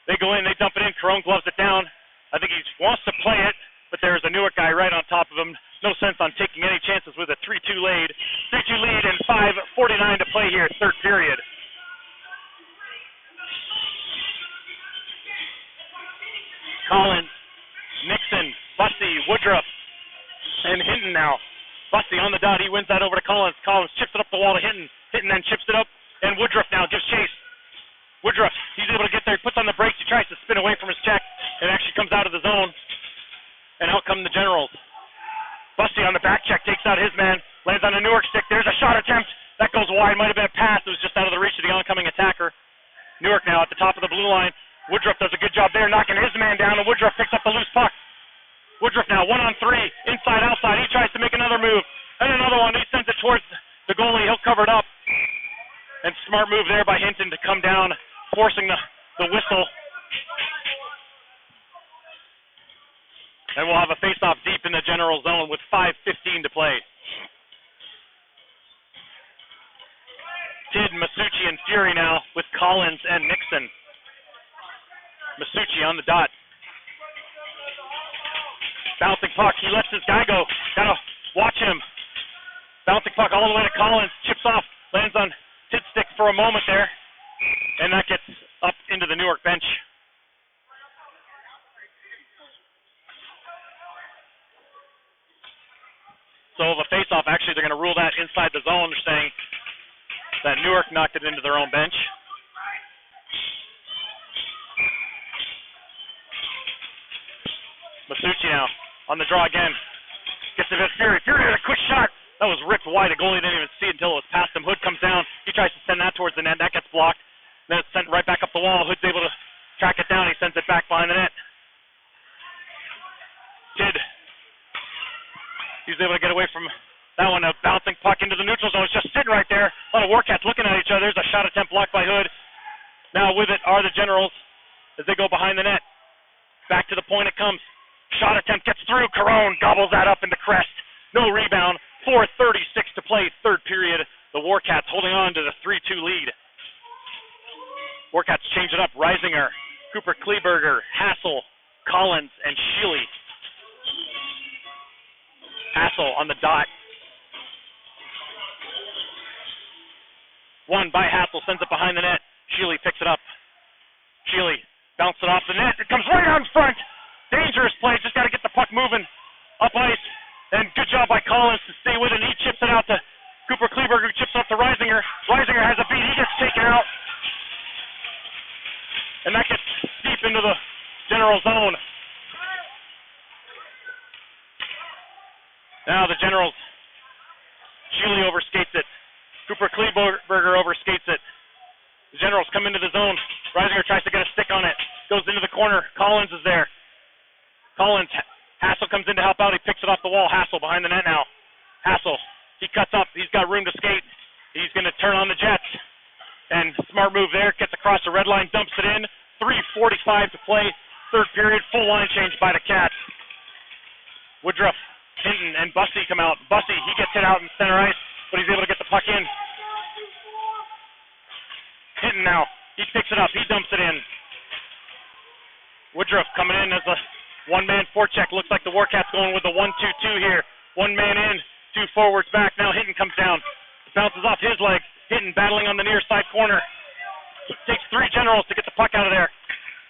They go in, they dump it in. Carone gloves it down. I think he wants to play it, but there's a Newark guy right on top of him. No sense on taking any chances with a 3-2 lead. 3-2 lead and 5:49 to play here, third period. Collins, Nixon, Bussey, Woodruff, and Hinton now. Bussey on the dot. He wins that over to Collins. Collins chips it up the wall to Hinton. Hinton then chips it up, and Woodruff now gives chase. Woodruff, he's able to get there. He puts on the brakes. He tries to spin away from his check and actually comes out of the zone. And out come the Generals. Bussey on the back check takes out his man. Lands on a Newark stick. There's a shot attempt. That goes wide. Might have been a pass. It was just out of the reach of the oncoming attacker. Newark now at the top of the blue line. Woodruff does a good job there, knocking his man down, and Woodruff picks up the loose puck. Woodruff now 1-on-3, inside, outside. He tries to make another move, and another one. He sends it towards the goalie. He'll cover it up. And smart move there by Hinton to come down, forcing the whistle. And we'll have a face-off deep in the General zone with 5:15 to play. Tidd, Masucci, and Fury now with Collins and Nixon. Masucci on the dot. Bouncing puck. He lets his guy go. Gotta watch him. Bouncing puck all the way to Collins. Chips off. Lands on Tidd's stick for a moment there. And that gets up into the Newark bench. So the face-off, actually, they're going to rule that inside the zone. They're saying that Newark knocked it into their own bench. Masucci now on the draw again. Gets it to Fury. Fury had a quick shot. That was ripped wide. The goalie didn't even see it until it was past him. Hood comes down. He tries to send that towards the net. That gets blocked. Then it's sent right back up the wall. Hood's able to track it down. He sends it back behind the net. Tidd. He's able to get away from that one. A bouncing puck into the neutral zone. It's just sitting right there. A lot of Warcats looking at each other. There's a shot attempt blocked by Hood. Now with it are the Generals as they go behind the net. Back to the point it comes. Shot attempt gets through. Carone gobbles that up into Crest. No rebound. 4:36 to play, third period. The Warcats holding on to the 3-2 lead. Warcats change it up. Reisinger, Cooper Kleberger, Hassel, Collins, and Sheely. Hassel on the dot. One by Hassel, sends it behind the net. Sheely picks it up. Sheely bounces it off the net. It comes right out in front. Dangerous play. Just got to get the puck moving up ice. And good job by Collins to stay with it. He chips it out to Cooper Kleberger, who chips it up to Reisinger. Reisinger has a beat. He gets taken out. And that gets deep into the General zone. Now the Generals. Sheely overskates it. Cooper Kleberger overskates it. The Generals come into the zone. Reisinger tries to get a stick on it. Goes into the corner. Collins is there. Collins. Hassel comes in to help out. He picks it off the wall. Hassel behind the net now. Hassel. He cuts up. He's got room to skate. He's going to turn on the Jets. And smart move there. Gets across the red line. Dumps it in. 3:45 to play. Third period. Full line change by the Cats. Woodruff, Hinton, and Bussey come out. Bussey, he gets it out in center ice, but he's able to get the puck in. Hinton now. He picks it up. He dumps it in. Woodruff coming in as a one-man forecheck. Looks like the Warcats going with the 1-2-2 here. One man in, two forwards back. Now Hinton comes down. Bounces off his leg. Hinton battling on the near side corner. It takes three Generals to get the puck out of there,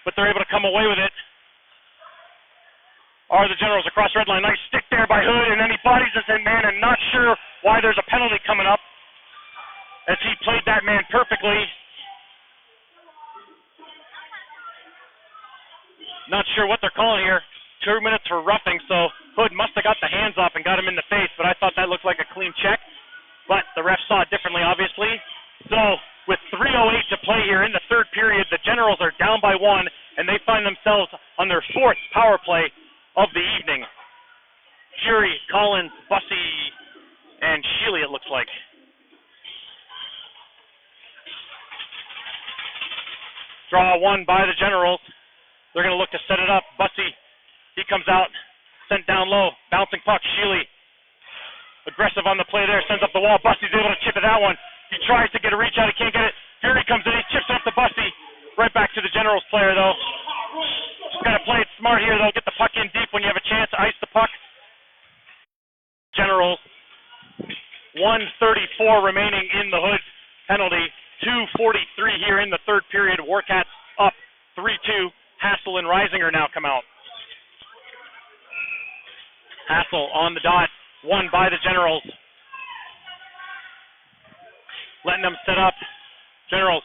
but they're able to come away with it. Are the Generals across red line. Nice stick there by Hood, and then he bodies his man, and not sure why there's a penalty coming up. as he played that man perfectly. Not sure what they're calling here. 2 minutes for roughing, so Hood must have got the hands off and got him in the face, but I thought that looked like a clean check. But the ref saw it differently, obviously. So with 3:08 to play here in the third period, the Generals are down by 1, and they find themselves on their 4th power play of the evening. Fury, Collins, Bussey, and Sheely, it looks like. Draw 1 by the Generals. They're going to look to set it up. Bussey, he comes out, sent down low, bouncing puck. Sheely, aggressive on the play there, sends up the wall. Bussey's able to chip at that one. He tries to get a reach out, he can't get it. Fury comes in, he chips it up to Bussey. Right back to the Generals player, though. Just got to play it smart here, though. Get the puck in deep when you have a chance to ice the puck. Generals, 1:34 remaining in the Hood penalty. 2:43 here in the third period. Warcats up 3-2. Hassel and Reisinger now come out. Hassel on the dot, 1 by the Generals. Letting them set up. Generals,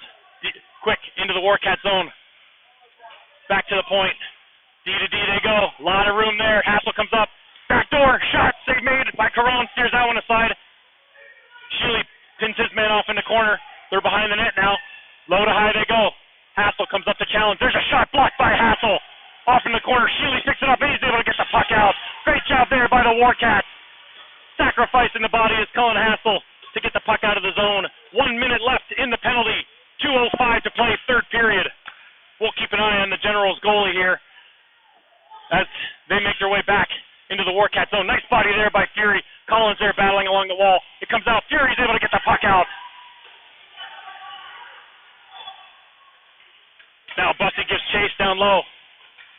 quick, into the Warcat zone. Back to the point. D to D they go. A lot of room there. Hassel comes up. Backdoor shot. Save made by Caron. Steers that one aside. Sheely pins his man off in the corner. They're behind the net now. Low to high they go. Hassel comes up to challenge. There's a shot blocked by Hassel. Off in the corner. Sheely picks it up and he's able to get the puck out. Great job there by the Warcats. Sacrificing the body is Cullen Hassel to get the puck out of the zone. 1 minute left in the penalty. 2:05 to play, third period. We'll keep an eye on the Generals goalie here as they make their way back into the Warcat zone. Nice body there by Fury. Collins there battling along the wall. It comes out. Fury's able to get the puck out. Now Bussey gives chase down low,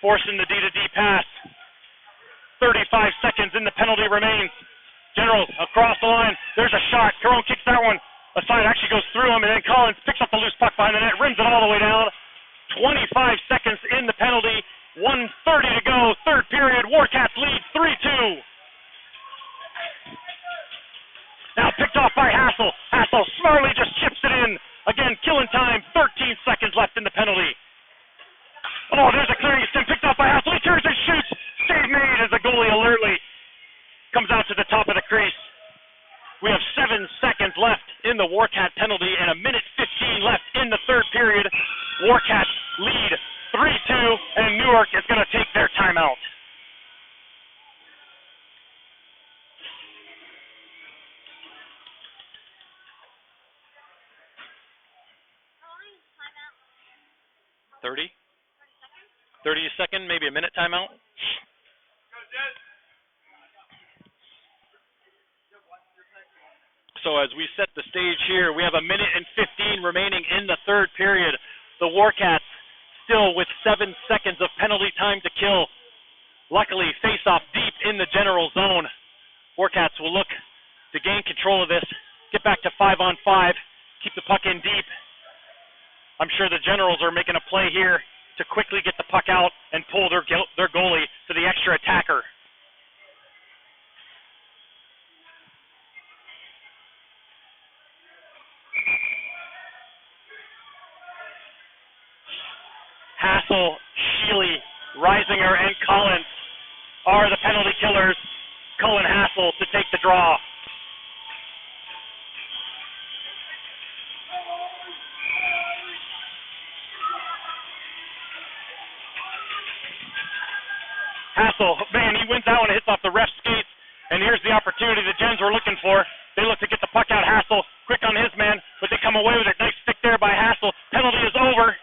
forcing the D-to-D pass. 35 seconds in the penalty remains. Generals across the line. There's a shot. Caron kicks that one aside. Actually goes through him, and then Collins picks up the loose puck behind the net, rims it all the way down. 25 seconds in the penalty. 1:30 to go. Third period. Warcats lead 3-2. Now picked off by Hassel. Hassel smartly just chips it in. Again, killing time. 13 seconds left in the penalty. Oh, there's a clearing attempt picked off by Hassel. He turns and shoots. Save made as the goalie alertly comes out to the top of the crease. We have 7 seconds left in the Warcat penalty and 1:15 left in the third period. Warcats lead 3-2, and Newark is going to take their timeout. How long is timeout? 30? 30 second, maybe a minute timeout. So as we set the stage here, we have 1:15 remaining in the third period. The Warcats still with 7 seconds of penalty time to kill. Luckily, face off deep in the General zone. Warcats will look to gain control of this, get back to 5-on-5, keep the puck in deep. I'm sure the Generals are making a play here to quickly get the puck out and pull their goalie to the extra attacker. Hassel, Sheely, Reisinger, and Collins are the penalty killers. Cullen Hassel to take the draw. Hassel, man, he wins that one, hits off the ref's skates, and here's the opportunity the Gens were looking for. They look to get the puck out. Hassel, quick on his man, but they come away with it. Nice stick there by Hassel. Penalty is over.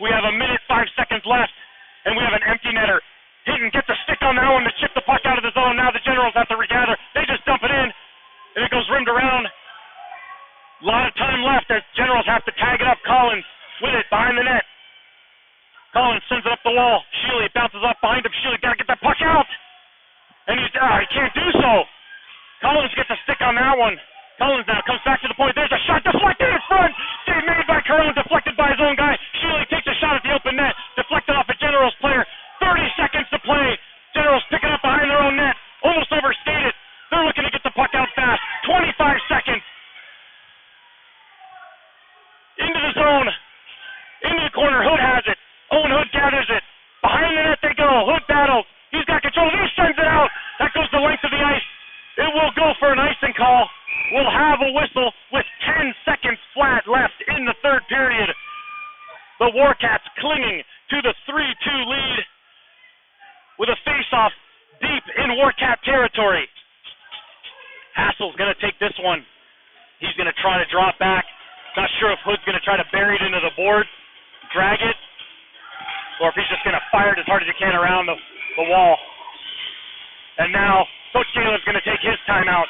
We have 1:05 left, and we have an empty netter. Hinton gets a stick on that one to chip the puck out of the zone. Now the Generals have to regather. They just dump it in, and it goes rimmed around. A lot of time left as Generals have to tag it up. Collins with it behind the net. Collins sends it up the wall. Sheely bounces off behind him. Sheely got to get that puck out. And he can't do so. Collins gets a stick on that one. Collins now comes back to the point. There's a shot deflected in front. Save made by Caron, deflected by his own guy. Sheely takes a shot at the open net. Deflected off a Generals player. 30 seconds to play. Generals picking up behind their own net. Almost overstated. They're looking to get the puck out fast. 25 seconds. zone. Into the corner, Hood has it. Owen Hood gathers it. Behind the net they go. Hood battles. He's got control. He sends it out. That goes the length of the ice. It will go for an icing call. We'll have a whistle with 10 seconds flat left in the third period. The Warcats clinging to the 3-2 lead with a face-off deep in Warcat territory. Hassel's going to take this one. He's going to try to drop back. Not sure if Hood's going to try to bury it into the board, drag it, or if he's just going to fire it as hard as he can around the wall. And now Coach Taylor's going to take his timeout.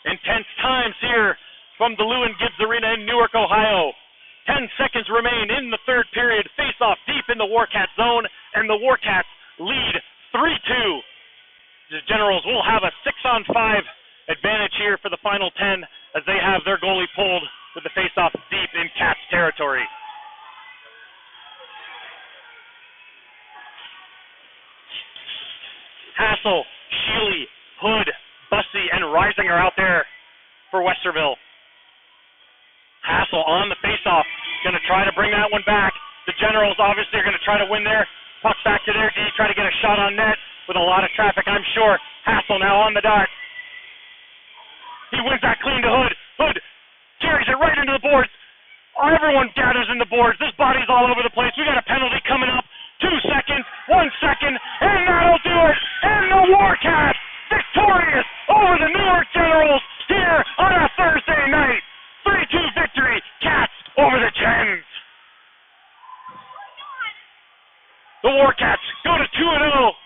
Intense times here from the Lewin Gibbs Arena in Newark, Ohio. 10 seconds remain in the third period. Face-off deep in the Warcat zone, and the Warcats lead 3-2. The Generals will have a 6-on-5 advantage here for the final 10 as they have their goalie pulled with the face-off deep in Cats territory. Hassel, Sheely, Hood, Bussey, and Reisinger out there for Westerville. Hassel on the faceoff, going to try to bring that one back. The Generals obviously are going to try to win there. Puck back to their D, try to get a shot on net with a lot of traffic, I'm sure. Hassel now on the dot. He wins that clean to Hood. Hood carries it right into the boards. Everyone gathers in the boards. This body's all over the place. We got a penalty coming up. 2 seconds, 1 second, and that'll do it. And the Warcats victorious over the Newark Generals here on a Thursday night. 3-2 victory, Cats over the Gens. The Warcats go to 2-0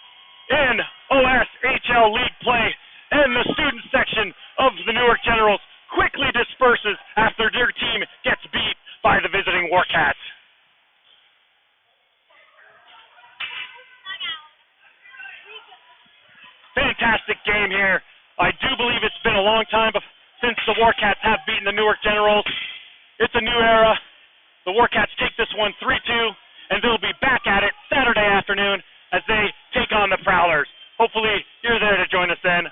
in OSHL League play, and the student section of the Newark Generals quickly disperses after their team gets beat by the visiting Warcats. Fantastic game here. I do believe it's been a long time since the Warcats have beaten the Newark Generals. It's a new era. The Warcats take this one 3-2, and they'll be back at it Saturday afternoon as they take on the Prowlers. Hopefully, you're there to join us then.